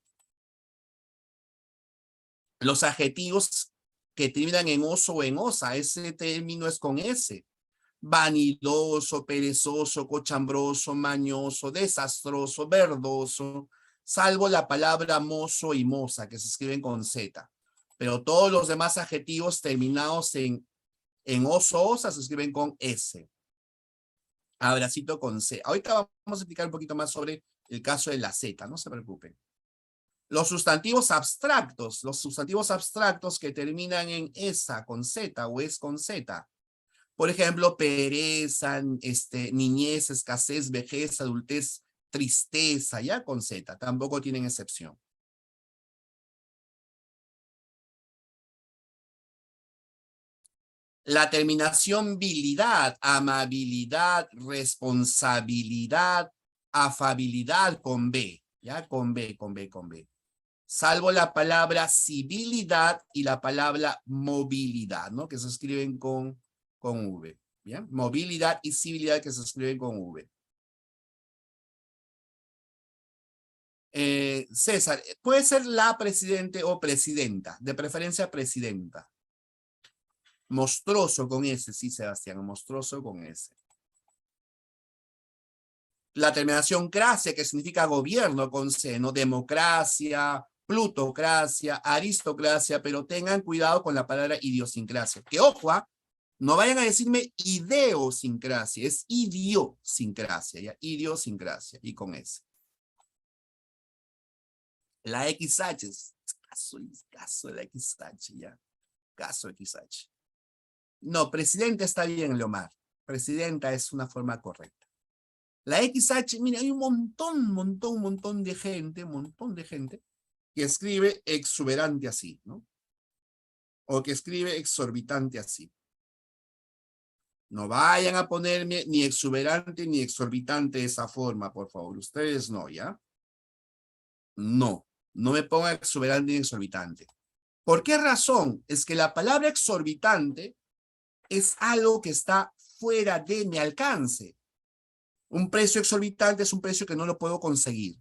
Los adjetivos que terminan en oso o en osa, ese término es con S. Vanidoso, perezoso, cochambroso, mañoso, desastroso, verdoso, salvo la palabra mozo y moza, que se escriben con Z. Pero todos los demás adjetivos terminados en oso, osa, se escriben con S. Abracito con C. Ahorita vamos a explicar un poquito más sobre el caso de la Z, no se preocupen. Los sustantivos abstractos que terminan en esa con Z o es con Z. Por ejemplo, pereza, niñez, escasez, vejez, adultez, tristeza, ya con Z, tampoco tienen excepción. La terminación bilidad, amabilidad, responsabilidad, afabilidad con B, ya con B. Salvo la palabra civilidad y la palabra movilidad, ¿no? Que se escriben con V. ¿Bien? Movilidad y civilidad que se escriben con V. César, puede ser la presidente o presidenta, de preferencia presidenta. Monstruoso con S, sí, Sebastián, monstruoso con S. La terminación cracia, que significa gobierno con C, ¿no? Democracia, plutocracia, aristocracia, pero tengan cuidado con la palabra idiosincrasia. Que ojo, no vayan a decirme ideosincrasia, es idiosincrasia, ya, idiosincrasia, y con S. La XH, caso de la XH, ya, caso XH. No, presidente está bien, Leomar. Presidenta es una forma correcta. La XH, mira, hay un montón de gente que escribe exuberante así, ¿no? O que escribe exorbitante así. No vayan a ponerme ni exuberante ni exorbitante de esa forma, por favor. Ustedes no, ¿ya? No, no me pongan exuberante ni exorbitante. ¿Por qué razón? Es que la palabra exorbitante es algo que está fuera de mi alcance. Un precio exorbitante es un precio que no lo puedo conseguir.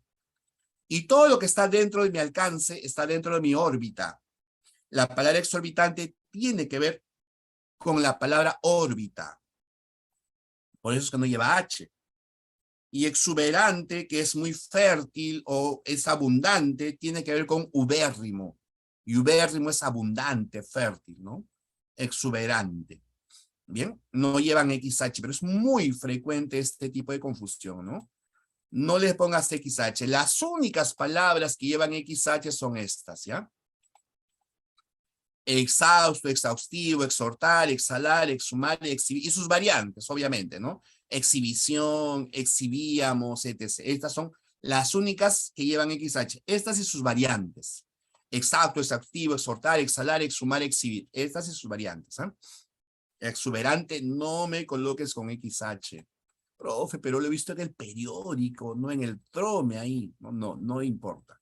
Y todo lo que está dentro de mi alcance está dentro de mi órbita. La palabra exorbitante tiene que ver con la palabra órbita. Por eso es que no lleva H. Y exuberante, que es muy fértil o es abundante, tiene que ver con ubérrimo. Y ubérrimo es abundante, fértil, ¿no? Exuberante. Bien, no llevan XH, pero es muy frecuente este tipo de confusión, ¿no? No les pongas XH. Las únicas palabras que llevan XH son estas, ¿ya? Exhausto, exhaustivo, exhortar, exhalar, exhumar, exhibir, y sus variantes, obviamente, ¿no? Exhibición, exhibíamos, etc. Estas son las únicas que llevan XH. Estas y sus variantes. Exhausto, exhaustivo, exhortar, exhalar, exhumar, exhibir. Estas y sus variantes, ¿eh? Exuberante, no me coloques con XH. Profe, pero lo he visto en el periódico, no en el trome ahí. No importa.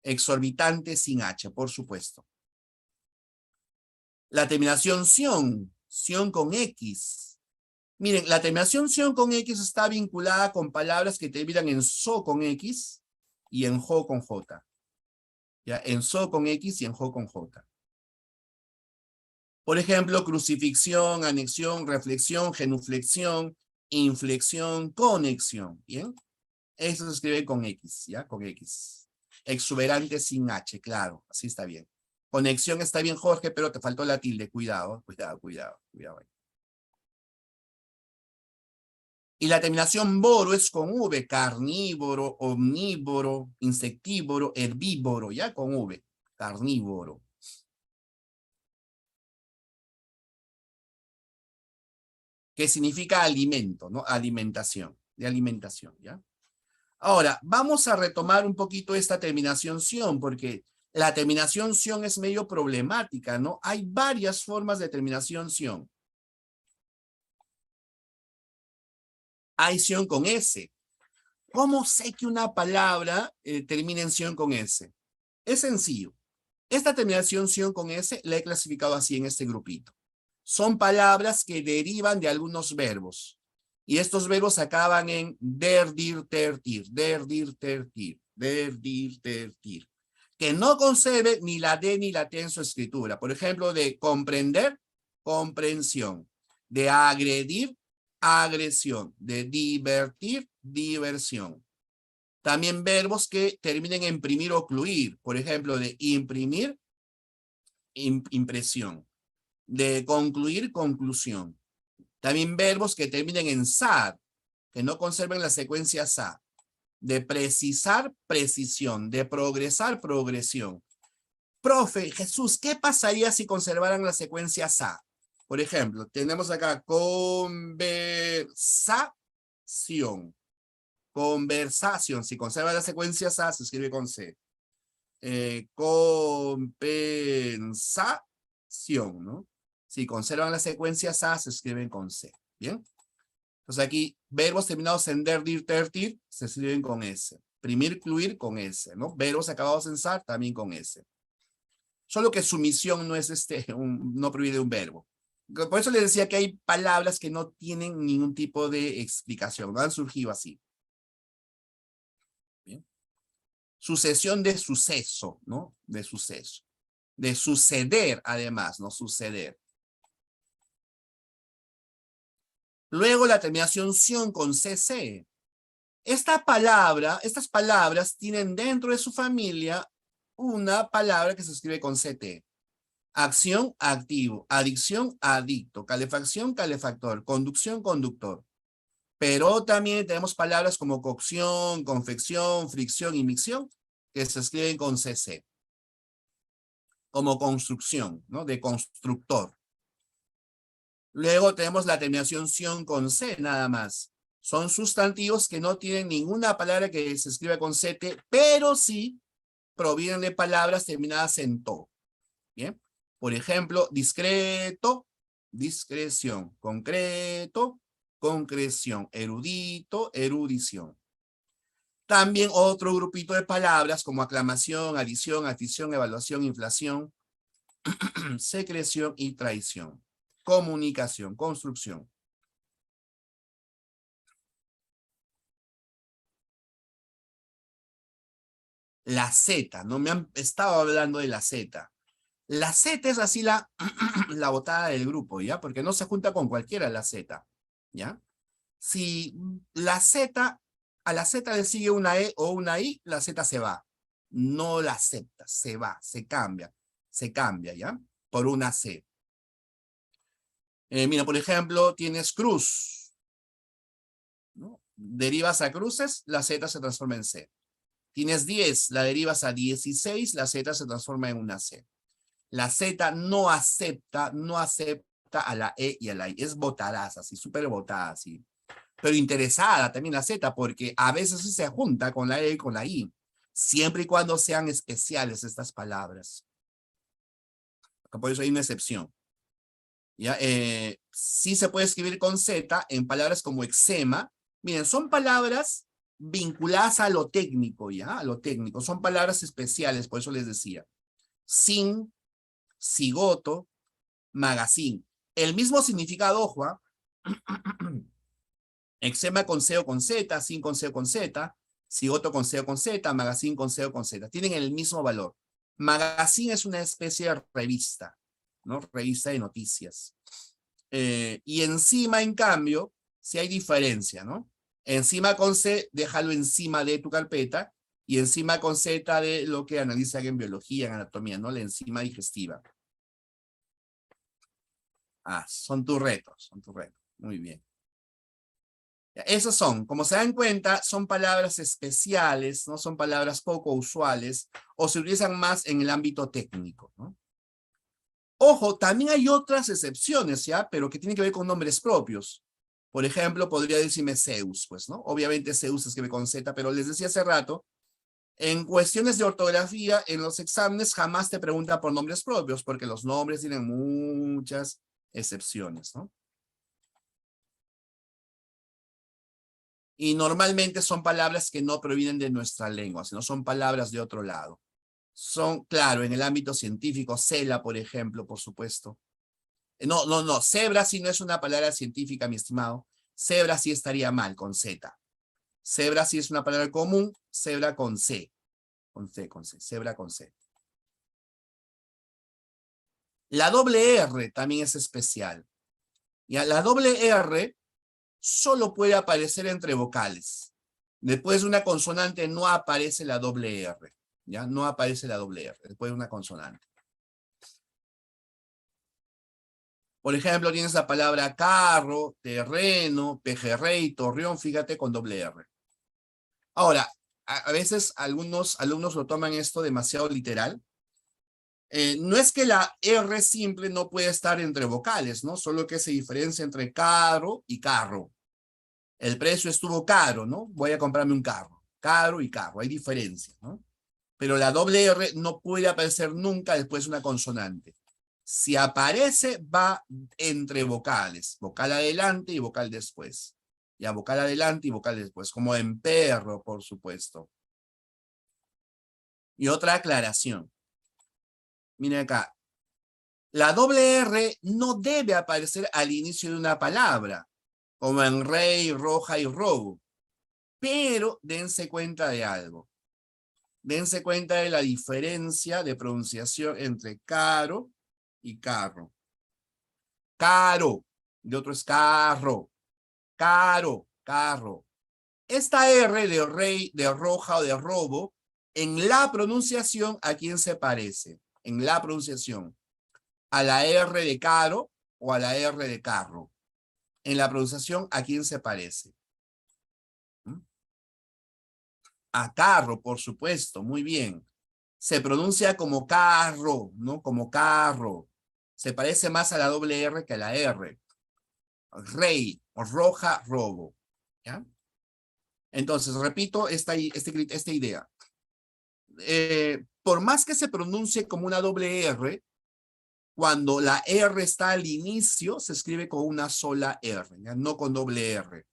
Exorbitante sin H, por supuesto. La terminación ción con X. Miren, la terminación ción con X está vinculada con palabras que terminan en so con X y en jo con J. ¿Ya? En so con X y en jo con J. Por ejemplo, crucifixión, anexión, reflexión, genuflexión, inflexión, conexión. ¿Bien? Eso se escribe con X, ¿ya? Con X. Exuberante sin H, claro, así está bien. Conexión está bien, Jorge, pero te faltó la tilde. Cuidado. Y la terminación boro es con V, carnívoro, omnívoro, insectívoro, herbívoro, ya con V, carnívoro. Que significa alimento, ¿no? Alimentación, de alimentación, ¿ya? Ahora, vamos a retomar un poquito esta terminación ción, porque la terminación ción es medio problemática, ¿no? Hay varias formas de terminación ción. Hay ción con S. ¿Cómo sé que una palabra termina en ción con S? Es sencillo. Esta terminación ción con S la he clasificado así en este grupito. Son palabras que derivan de algunos verbos. Y estos verbos acaban en der, dir, ter, tir, der, dir, ter, tir, der, dir, ter, tir. Que no conserve ni la D ni la T en su escritura. Por ejemplo, de comprender, comprensión. De agredir, agresión. De divertir, diversión. También verbos que terminen en imprimir o ocluir. Por ejemplo, de imprimir, impresión. De concluir, conclusión. También verbos que terminen en sar, que no conserven la secuencia sa. De precisar, precisión. De progresar, progresión. Profe, Jesús, ¿qué pasaría si conservaran la secuencia sa? Por ejemplo, tenemos acá conversación. Conversación. Si conserva la secuencia sa, se escribe con C. Compensación, ¿no? Si conservan la secuencia sa, se escriben con C. ¿Bien? Entonces aquí, verbos terminados en der, dir, ter, tir, se escriben con S. Primir, cluir, con S, ¿no? Verbos acabados en sar, también con S. Solo que sumisión no es no proviene de un verbo. Por eso les decía que hay palabras que no tienen ningún tipo de explicación, no han surgido así. ¿Bien? Sucesión de suceso, ¿no? De suceso. De suceder, además, ¿no? Suceder. Luego la terminación ción con cc. Estas palabras tienen dentro de su familia una palabra que se escribe con ct. Acción, activo. Adicción, adicto. Calefacción, calefactor. Conducción, conductor. Pero también tenemos palabras como cocción, confección, fricción y micción que se escriben con cc. Como construcción, ¿no? De constructor. Luego tenemos la terminación ción con C nada más. Son sustantivos que no tienen ninguna palabra que se escriba con CT, pero sí provienen de palabras terminadas en to. ¿Bien? Por ejemplo, discreto, discreción. Concreto, concreción. Erudito, erudición. También otro grupito de palabras como aclamación, adición, afición, evaluación, inflación, secreción y traición. Comunicación, construcción. La Z, no me han estado hablando de la Z. La Z es así la botada del grupo, ¿ya? Porque no se junta con cualquiera la Z, ¿ya? Si la Z, a la Z le sigue una E o una I, la Z se va. No la acepta, se va, se cambia, ¿ya? Por una C. Mira, por ejemplo, tienes cruz, ¿no? Derivas a cruces, la Z se transforma en C. Tienes 10, la derivas a 16, la Z se transforma en una C. La Z no acepta a la E y a la I. Es botadas, así, súper botada, así. Pero interesada también la Z, porque a veces se junta con la E y con la I. Siempre y cuando sean especiales estas palabras. Por eso hay una excepción. ¿Ya? Sí se puede escribir con Z en palabras como eczema. Miren, son palabras vinculadas a lo técnico, ¿ya? A lo técnico. Son palabras especiales, por eso les decía. Sin, cigoto, magazine. El mismo significado, ojo, ¿ah? Eczema con C o con Z, sin con C o con Z, cigoto con C o con Z, magazine con C o con Z. Tienen el mismo valor. Magazine es una especie de revista, ¿no? Revista de noticias. Y encima, en cambio, sí hay diferencia, ¿no? Encima con C, déjalo encima de tu carpeta, y encima con Z de lo que analizan en biología, en anatomía, ¿no? La enzima digestiva. Son tus retos, son tus retos. Muy bien. Esas son, como se dan cuenta, son palabras especiales, no son palabras poco usuales, o se utilizan más en el ámbito técnico, ¿no? Ojo, también hay otras excepciones, ¿ya? Pero que tienen que ver con nombres propios. Por ejemplo, podría decirme Zeus, pues, ¿no? Obviamente Zeus se escribe con Z, pero les decía hace rato, en cuestiones de ortografía, en los exámenes jamás te preguntan por nombres propios, porque los nombres tienen muchas excepciones, ¿no? Y normalmente son palabras que no provienen de nuestra lengua, sino son palabras de otro lado. Son, claro, en el ámbito científico, cela, por ejemplo, por supuesto. No, cebra sí no es una palabra científica, mi estimado. Cebra sí estaría mal, con Z. Cebra sí es una palabra común, cebra con C. Con C, cebra con C. La doble R también es especial. Ya, la doble R solo puede aparecer entre vocales. Después de una consonante no aparece la doble R. ¿Ya? No aparece la doble R, después de una consonante. Por ejemplo, tienes la palabra carro, terreno, pejerrey, torreón, fíjate, con doble R. Ahora, a veces algunos alumnos lo toman esto demasiado literal. No es que la R simple no puede estar entre vocales, ¿no? Solo que se diferencia entre carro y carro. El precio estuvo caro, ¿no? Voy a comprarme un carro. Caro y carro, hay diferencia, ¿no? Pero la doble R no puede aparecer nunca después de una consonante. Si aparece, va entre vocales. Vocal adelante y vocal después. Ya, vocal adelante y vocal después. Como en perro, por supuesto. Y otra aclaración. Miren acá. La doble R no debe aparecer al inicio de una palabra. Como en rey, roja y robo. Pero dense cuenta de algo. Dense cuenta de la diferencia de pronunciación entre caro y carro. Caro, de otro es carro. Caro, carro. Esta R de rey, de roja o de robo, en la pronunciación, ¿a quién se parece? En la pronunciación, ¿a la R de caro o a la R de carro? En la pronunciación, ¿a quién se parece? ¿Mm? A carro, por supuesto, muy bien. Se pronuncia como carro, ¿no? Como carro. Se parece más a la doble R que a la R. Rey, roja, robo. ¿Ya? Entonces, repito esta idea. Por más que se pronuncie como una doble R, cuando la R está al inicio, se escribe con una sola R, ¿ya? No con doble R.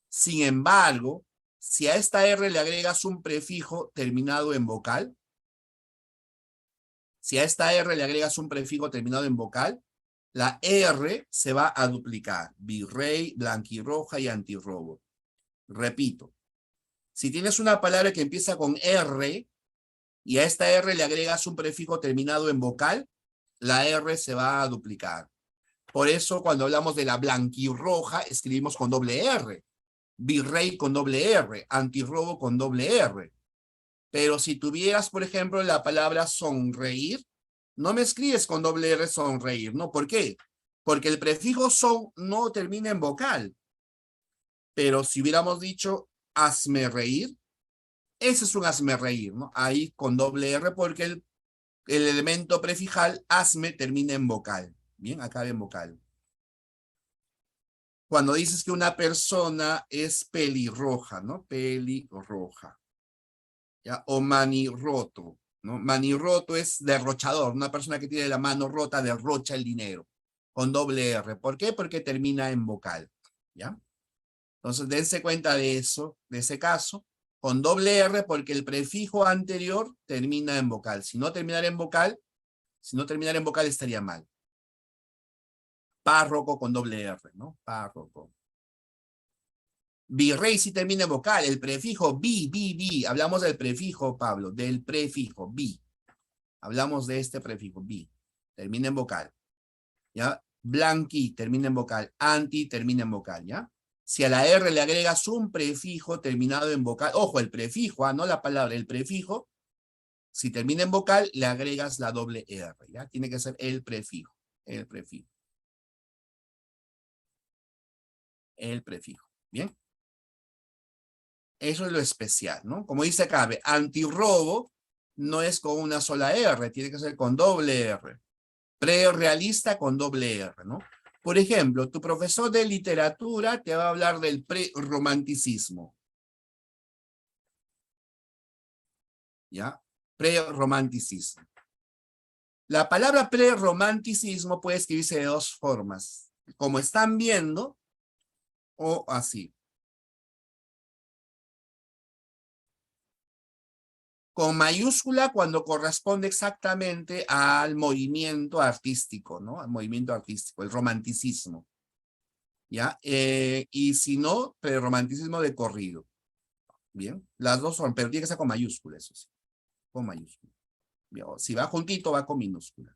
Sin embargo, si a esta R le agregas un prefijo terminado en vocal, si a esta R le agregas un prefijo terminado en vocal, la R se va a duplicar. Virrey, blanquirroja y antirrobo. Repito, si tienes una palabra que empieza con R y a esta R le agregas un prefijo terminado en vocal, la R se va a duplicar. Por eso cuando hablamos de la blanquirroja, escribimos con doble R. Virrey con doble R. Antirrobo con doble R. Pero si tuvieras, por ejemplo, la palabra sonreír, no me escribes con doble R sonreír, ¿no? ¿Por qué? Porque el prefijo son no termina en vocal. Pero si hubiéramos dicho hazme reír, ese es un hazme reír, ¿no? Ahí con doble R porque el elemento prefijal hazme termina en vocal. Bien, acaba en vocal. Cuando dices que una persona es pelirroja, ¿no? Pelirroja. ¿Ya? O manirroto, ¿no? Manirroto es derrochador, una persona que tiene la mano rota derrocha el dinero, con doble R. ¿Por qué? Porque termina en vocal, ¿ya? Entonces, dense cuenta de eso, de ese caso, con doble R porque el prefijo anterior termina en vocal. Si no terminara en vocal, estaría mal. Párroco con doble R, ¿no? Párroco. Virrey sí termina en vocal, el prefijo bi. Hablamos del prefijo, Pablo, del prefijo bi. Hablamos de este prefijo bi. Termina en vocal. ¿Ya? Blanqui termina en vocal. Anti termina en vocal, ¿ya? Si a la R le agregas un prefijo terminado en vocal, ojo, el prefijo, no la palabra, el prefijo, si termina en vocal, le agregas la doble R, ¿ya? Tiene que ser el prefijo, el prefijo. El prefijo, ¿bien? Eso es lo especial, ¿no? Como dice acá, antirrobo no es con una sola R, tiene que ser con doble R. Prerrealista con doble R, ¿no? Por ejemplo, tu profesor de literatura te va a hablar del prerromanticismo. ¿Ya? Prerromanticismo. La palabra prerromanticismo puede escribirse de dos formas, como están viendo o así. Con mayúscula cuando corresponde exactamente al movimiento artístico, ¿no? Al movimiento artístico, el romanticismo, ¿ya? Y si no, prerromanticismo de corrido. Bien, las dos son, pero tiene que ser con mayúscula, eso sí, con mayúscula. Bien, si va juntito, va con minúscula.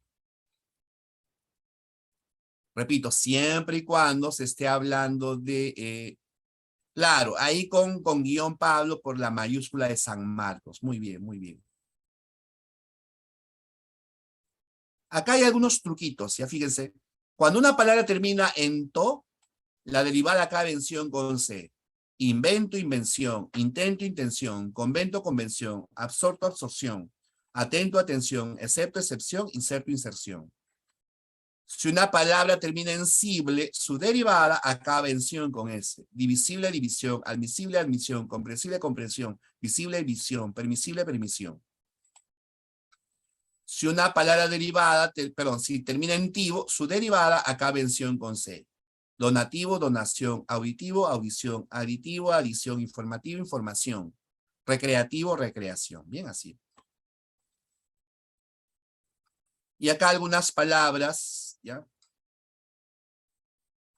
Repito, siempre y cuando se esté hablando de, claro, ahí con guión Pablo por la mayúscula de San Marcos. Muy bien, muy bien. Acá hay algunos truquitos, ya fíjense. Cuando una palabra termina en to, la derivada acá vención con C. Invento, invención, intento, intención, convento, convención, absorto, absorción, atento, atención, excepto, excepción, inserto, inserción. Si una palabra termina en sible, su derivada acaba en ción con S. Divisible, división, admisible, admisión, comprensible, comprensión, visible, visión, permisible, permisión. Si una palabra derivada, si termina en tivo, su derivada acaba en ción con C. Donativo, donación, auditivo, audición, aditivo, adición, informativo, información, recreativo, recreación. Bien así. Y acá algunas palabras, ¿ya?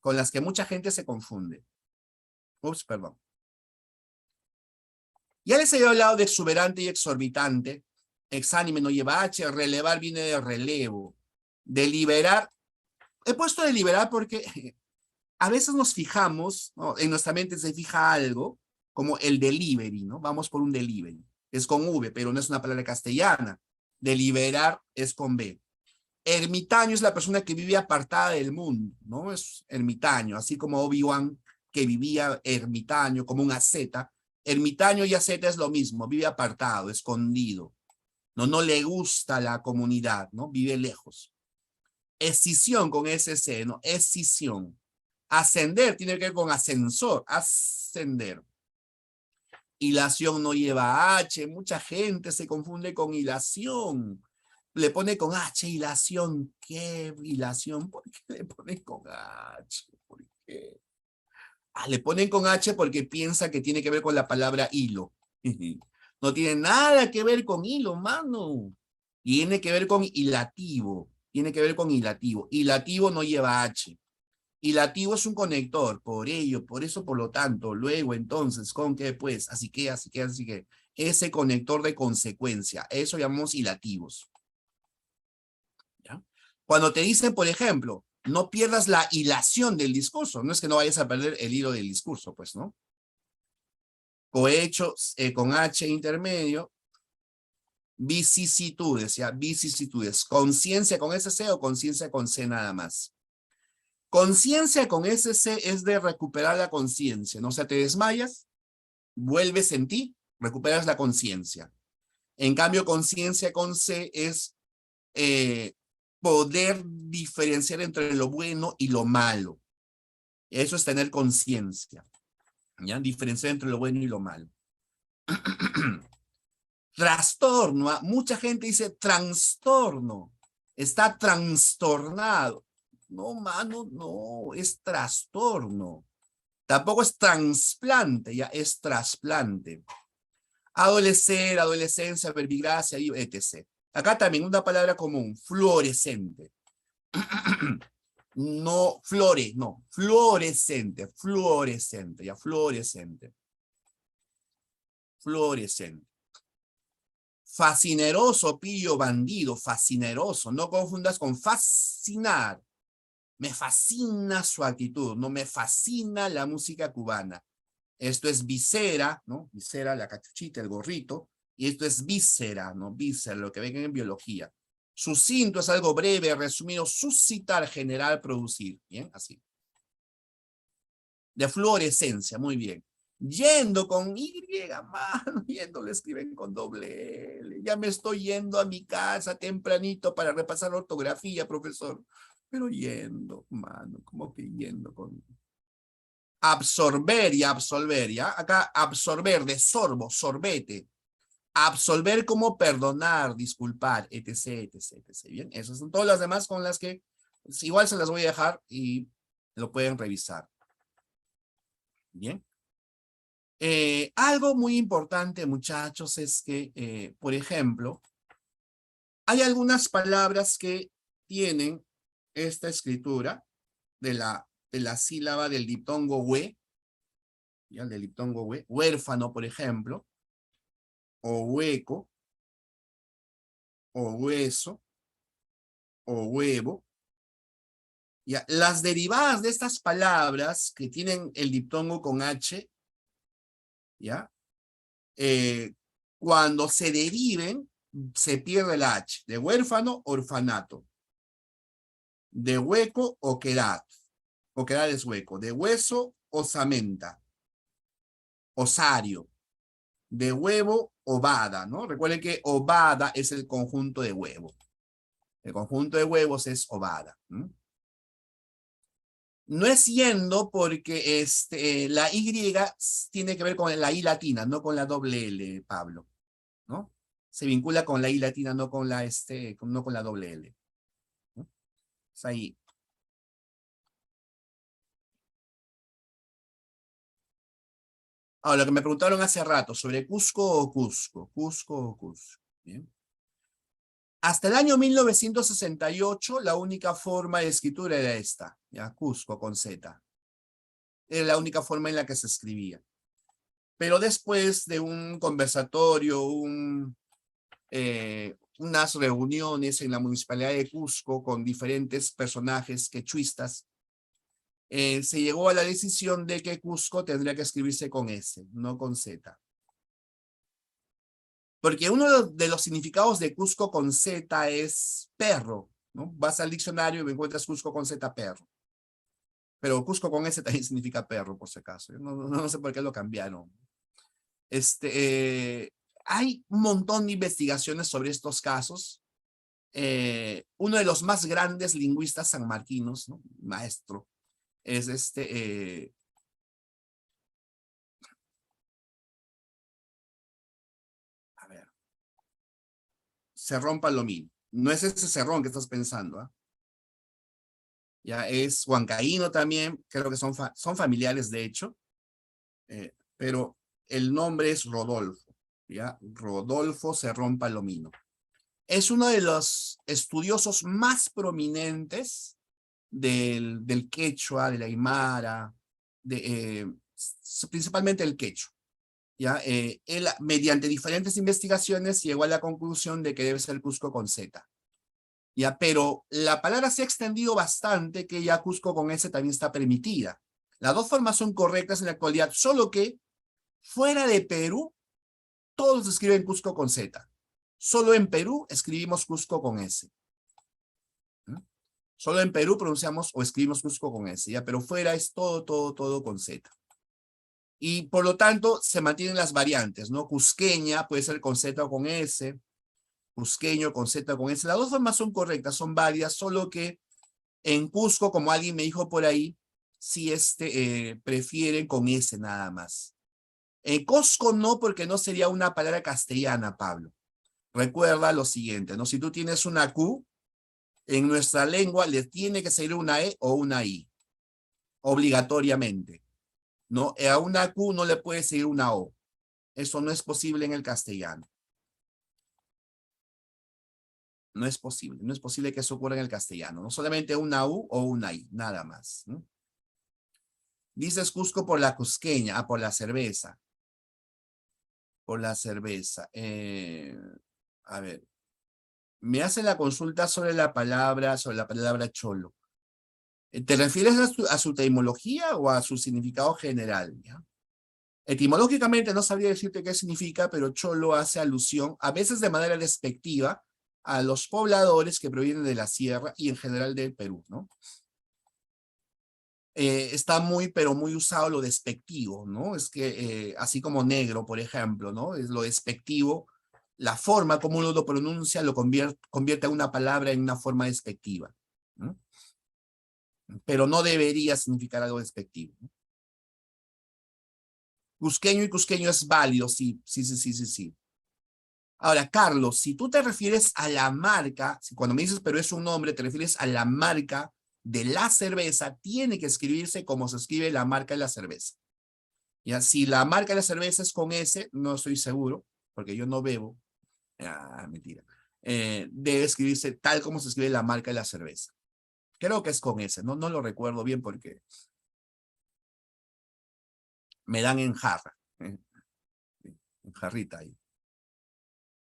Con las que mucha gente se confunde. Ups, perdón. Ya les he hablado de exuberante y exorbitante. Exánime no lleva H, relevar viene de relevo. Deliberar, he puesto deliberar porque a veces nos fijamos, ¿no? En nuestra mente se fija algo, como el delivery, ¿no? Vamos por un delivery. Es con V, pero no es una palabra castellana. Deliberar es con B. Ermitaño es la persona que vive apartada del mundo, ¿no? Es ermitaño, así como Obi-Wan que vivía ermitaño, como un asceta. Ermitaño y asceta es lo mismo, vive apartado, escondido. No le gusta la comunidad, ¿no? Vive lejos. Escisión con SC, ¿no? Escisión. Ascender tiene que ver con ascensor, ascender. Hilación no lleva H, mucha gente se confunde con hilación. Le pone con H, hilación. ¿Qué hilación? ¿Por qué le ponen con H? ¿Por qué? Le ponen con H porque piensa que tiene que ver con la palabra hilo. No tiene nada que ver con hilo, mano. Tiene que ver con hilativo. Tiene que ver con hilativo. Hilativo no lleva H. Hilativo es un conector. Por ello, por eso, por lo tanto, luego, entonces, ¿con qué? Pues, así que, así que, así que. Ese conector de consecuencia. Eso llamamos hilativos. ¿Ya? Cuando te dicen, por ejemplo, no pierdas la hilación del discurso. No es que no vayas a perder el hilo del discurso, pues, ¿no? Cohecho con H intermedio, vicisitudes, ¿ya? Vicisitudes. Conciencia con SC o conciencia con C nada más. Conciencia con SC es de recuperar la conciencia, ¿no? O sea, te desmayas, vuelves en ti, recuperas la conciencia. En cambio, conciencia con C es poder diferenciar entre lo bueno y lo malo. Eso es tener conciencia, ¿ya? Diferenciar entre lo bueno y lo malo. Trastorno. Mucha gente dice trastorno. Está trastornado. No, mano, no, es trastorno. Tampoco es trasplante, ya es trasplante. Adolecer, adolescencia, verbigracia, etc. Acá también una palabra común, fluorescente. No, no, fluorescente, fluorescente, ya, fluorescente. Fluorescente. Fascineroso, pillo, bandido, fascineroso. No confundas con fascinar. Me fascina su actitud, no me fascina la música cubana. Esto es visera, ¿no? Visera, la cachuchita, el gorrito. Y esto es víscera, ¿no? Víscera, lo que ven en biología. Sucinto es algo breve, resumido, suscitar, generar, producir. Bien, así. De fluorescencia, muy bien. Yendo con Y, mano, yendo lo escriben con doble L. Ya me estoy yendo a mi casa tempranito para repasar ortografía, profesor. Pero yendo, mano, ¿cómo que yendo con absorber y absolver, ¿ya? Acá absorber de sorbo, sorbete. Absolver como perdonar, disculpar, etc, etc, etc. Bien, esas son todas las demás con las que pues, igual se las voy a dejar y lo pueden revisar. Bien. Algo muy importante, muchachos, es que, por ejemplo, hay algunas palabras que tienen esta escritura de la sílaba del diptongo hue, ¿ya? Del diptongo hue, huérfano, por ejemplo, o hueco, o hueso, o huevo. ¿Ya? Las derivadas de estas palabras que tienen el diptongo con H, ¿ya? Cuando se deriven, se pierde la H. De huérfano, orfanato. De hueco, oquedad. Oquedad es hueco. De hueso, osamenta. Osario. De huevo, ovada, ¿no? Recuerden que ovada es el conjunto de huevo. El conjunto de huevos es ovada. No es yendo porque la Y tiene que ver con la I latina, no con la doble L, Pablo, ¿no? Se vincula con la I latina, no con no con la doble L, ¿no? Es ahí. Ahora, lo que me preguntaron hace rato, sobre Cusco o Cusco, Cusco o Cusco, ¿bien? Hasta el año 1968, la única forma de escritura era esta, ¿ya? Cusco con Z. Era la única forma en la que se escribía. Pero después de un conversatorio, unas reuniones en la municipalidad de Cusco con diferentes personajes quechuistas, se llegó a la decisión de que Cusco tendría que escribirse con S, no con Z. Porque uno de los significados de Cusco con Z es perro, ¿no? Vas al diccionario y me encuentras Cusco con Z, perro. Pero Cusco con S también significa perro, por si acaso. No sé por qué lo cambiaron. Hay un montón de investigaciones sobre estos casos. Uno de los más grandes lingüistas sanmarquinos, ¿no? Maestro, es a ver, Cerrón Palomino. No es ese Cerrón que estás pensando, ¿ah? Ya es Huancaíno también, creo que son familiares de hecho, pero el nombre es Rodolfo, ¿ya? Rodolfo Cerrón Palomino. Es uno de los estudiosos más prominentes del quechua, de la aymara, principalmente el quechua. ¿Ya? Él, mediante diferentes investigaciones, llegó a la conclusión de que debe ser Cusco con Z. ¿Ya? Pero la palabra se ha extendido bastante, que ya Cusco con S también está permitida. Las dos formas son correctas en la actualidad, solo que fuera de Perú, todos escriben Cusco con Z. Solo en Perú escribimos Cusco con S. Solo en Perú pronunciamos o escribimos Cusco con S, ¿ya? Pero fuera es todo con Z. Y por lo tanto se mantienen las variantes, ¿no? Cusqueña puede ser con Z o con S, cusqueño con Z o con S. Las dos formas son correctas, son válidas, solo que en Cusco, como alguien me dijo por ahí, sí prefieren con S nada más. En Cusco no, porque no sería una palabra castellana, Pablo. Recuerda lo siguiente, ¿no? Si tú tienes una Q, en nuestra lengua le tiene que salir una E o una I, obligatoriamente, ¿no? A una Q no le puede seguir una O. Eso no es posible en el castellano. No es posible. No es posible que eso ocurra en el castellano. No solamente una U o una I, nada más, ¿no? Dices Cusco por la cusqueña, por la cerveza. Por la cerveza. A ver. Me hace la consulta sobre la palabra cholo. ¿Te refieres a su etimología o a su significado general? ¿Ya? Etimológicamente no sabría decirte qué significa, pero cholo hace alusión, a veces de manera despectiva, a los pobladores que provienen de la sierra y en general del Perú, ¿no? está muy, pero muy usado lo despectivo, ¿no? Es que, así como negro, por ejemplo, ¿no? Es lo despectivo, la forma como uno lo pronuncia lo convierte a una palabra en una forma despectiva, ¿no? Pero no debería significar algo despectivo, ¿no? Cusqueño y cusqueño es válido, sí, sí, sí, sí, sí, sí. Ahora, Carlos, si tú te refieres a la marca, si cuando me dices pero es un nombre, te refieres a la marca de la cerveza, tiene que escribirse como se escribe la marca de la cerveza. Ya, si la marca de la cerveza es con S, no estoy seguro, porque yo no bebo. Ah, mentira. Debe escribirse tal como se escribe la marca de la cerveza. Creo que es con S, no, no lo recuerdo bien porque me dan en jarra, en jarrita ahí.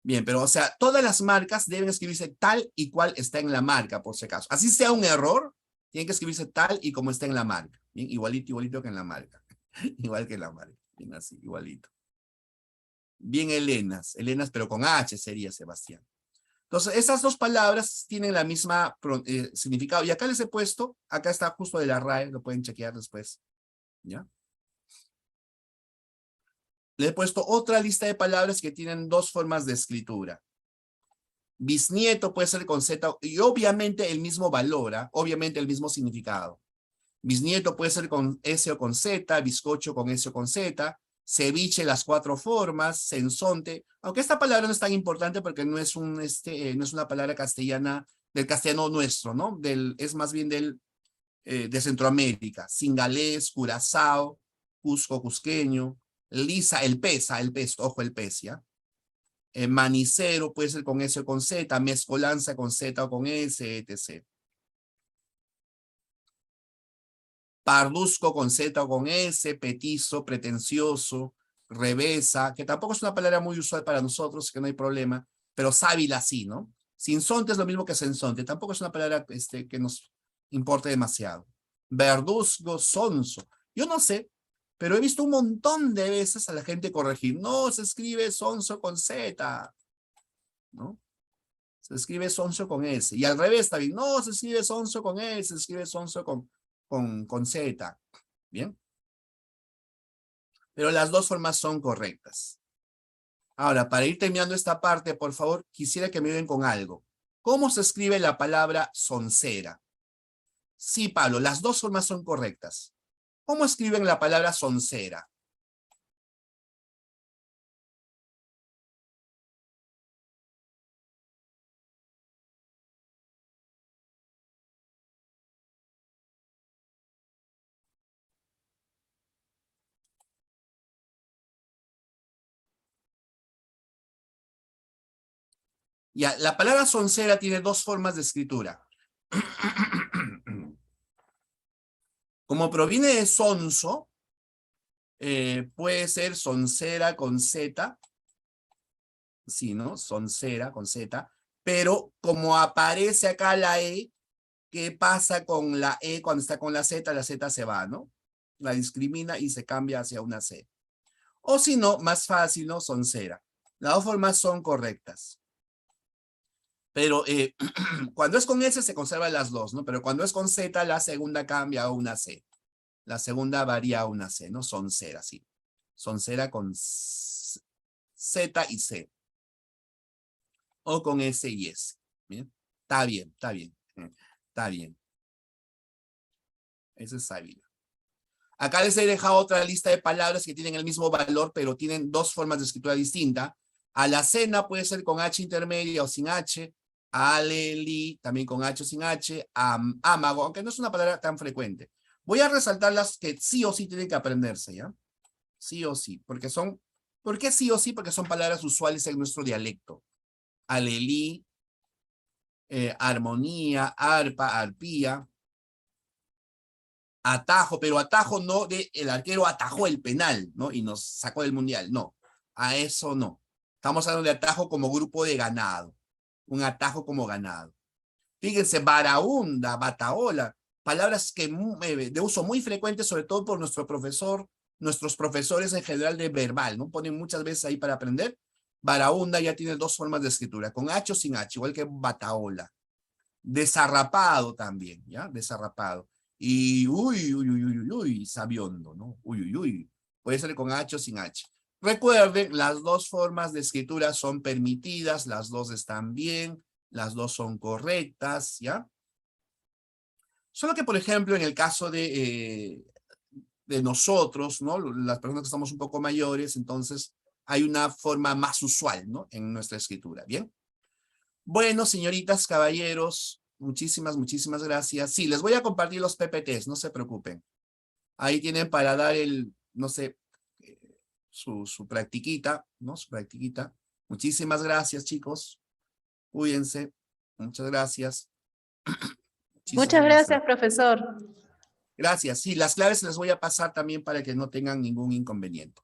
Bien, pero o sea, todas las marcas deben escribirse tal y cual está en la marca, por si acaso. Así sea un error, tiene que escribirse tal y como está en la marca. Bien, igualito, igualito que en la marca. Igual que en la marca. Bien, así, igualito. Bien, Helenas, Helenas, pero con H sería Sebastián. Entonces, esas dos palabras tienen la misma significado. Y acá les he puesto, acá está justo de la RAE, lo pueden chequear después. ¿Ya? Le he puesto otra lista de palabras que tienen dos formas de escritura. Bisnieto puede ser con Z y obviamente el mismo valor, ¿eh? Obviamente el mismo significado. Bisnieto puede ser con S o con Z, bizcocho con S o con Z, ceviche las cuatro formas, sensonte, aunque esta palabra no es tan importante porque no es, no es una palabra castellana, del castellano nuestro, ¿no? Es más bien de Centroamérica, singalés, curazao, cusco, cusqueño, lisa, el pez, ojo el pez, ¿ya? Manicero puede ser con S o con Z, mezcolanza con Z o con S, etc. Parduzco con Z o con S, petizo, pretencioso, revesa, que tampoco es una palabra muy usual para nosotros, que no hay problema, pero sábila sí, ¿no? Sinsonte es lo mismo que sensonte, tampoco es una palabra que nos importe demasiado. Verduzco, sonso. Yo no sé, pero he visto un montón de veces a la gente corregir. No, se escribe sonso con Z, ¿no? Se escribe sonso con S. Y al revés también. No, se escribe sonso con S, se escribe sonso con Z. ¿Bien? Pero las dos formas son correctas. Ahora, para ir terminando esta parte, por favor, quisiera que me ayuden con algo. ¿Cómo se escribe la palabra soncera? Sí, Pablo, las dos formas son correctas. ¿Cómo escriben la palabra soncera? Ya, la palabra soncera tiene dos formas de escritura. Como proviene de sonso, puede ser soncera con Z, sí, ¿no? Soncera con Z, pero como aparece acá la E, ¿qué pasa con la E cuando está con la Z se va, ¿no? La discrimina y se cambia hacia una C. O si no, más fácil, ¿no? Soncera. Las dos formas son correctas. Pero cuando es con S se conservan las dos, ¿no? Pero cuando es con Z, la segunda cambia a una C. La segunda varía a una C, ¿no? Soncera, sí. Soncera con Z y C. O con S y S. ¿Bien? Está bien, está bien. Está bien. Ese es hábil. Acá les he dejado otra lista de palabras que tienen el mismo valor, pero tienen dos formas de escritura distinta. Alacena puede ser con H intermedia o sin H. Aleli, también con H o sin H. Ámago, aunque no es una palabra tan frecuente. Voy a resaltar las que sí o sí tienen que aprenderse, ¿ya? Sí o sí, porque son... ¿Por qué sí o sí? Porque son palabras usuales en nuestro dialecto. Alelí, armonía, arpa, arpía. Atajo, pero atajo no de el arquero atajó el penal, ¿no? Y nos sacó del mundial, no. A eso no. Estamos hablando de atajo como grupo de ganado. Un atajo como ganado. Fíjense, baraunda, bataola, palabras que de uso muy frecuente, sobre todo por nuestro profesor, nuestros profesores en general de verbal, ¿no? Ponen muchas veces ahí para aprender. Baraunda ya tiene dos formas de escritura, con H o sin H, igual que bataola. Desarrapado también, ¿ya? Desarrapado. y uy, sabiondo, ¿no? Uy. Puede ser con H o sin H. Recuerden, las dos formas de escritura son permitidas, las dos están bien, las dos son correctas, ¿ya? Solo que, por ejemplo, en el caso de nosotros, ¿no? Las personas que estamos un poco mayores, entonces hay una forma más usual, ¿no? En nuestra escritura, ¿bien? Bueno, señoritas, caballeros, muchísimas gracias. Sí, les voy a compartir los PPTs, no se preocupen. Ahí tienen para dar no sé, eh, su practiquita, ¿no? Su practiquita. Muchísimas gracias, chicos. Cuídense. Muchas gracias. Muchas Muchísimas gracias, gracias. profesor. Gracias. Sí, las claves les voy a pasar también para que no tengan ningún inconveniente.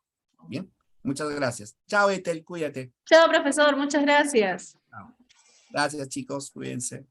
Bien, muchas gracias. Chao, Ethel, cuídate. Chao, profesor. Muchas gracias. Chao. Gracias, chicos, cuídense.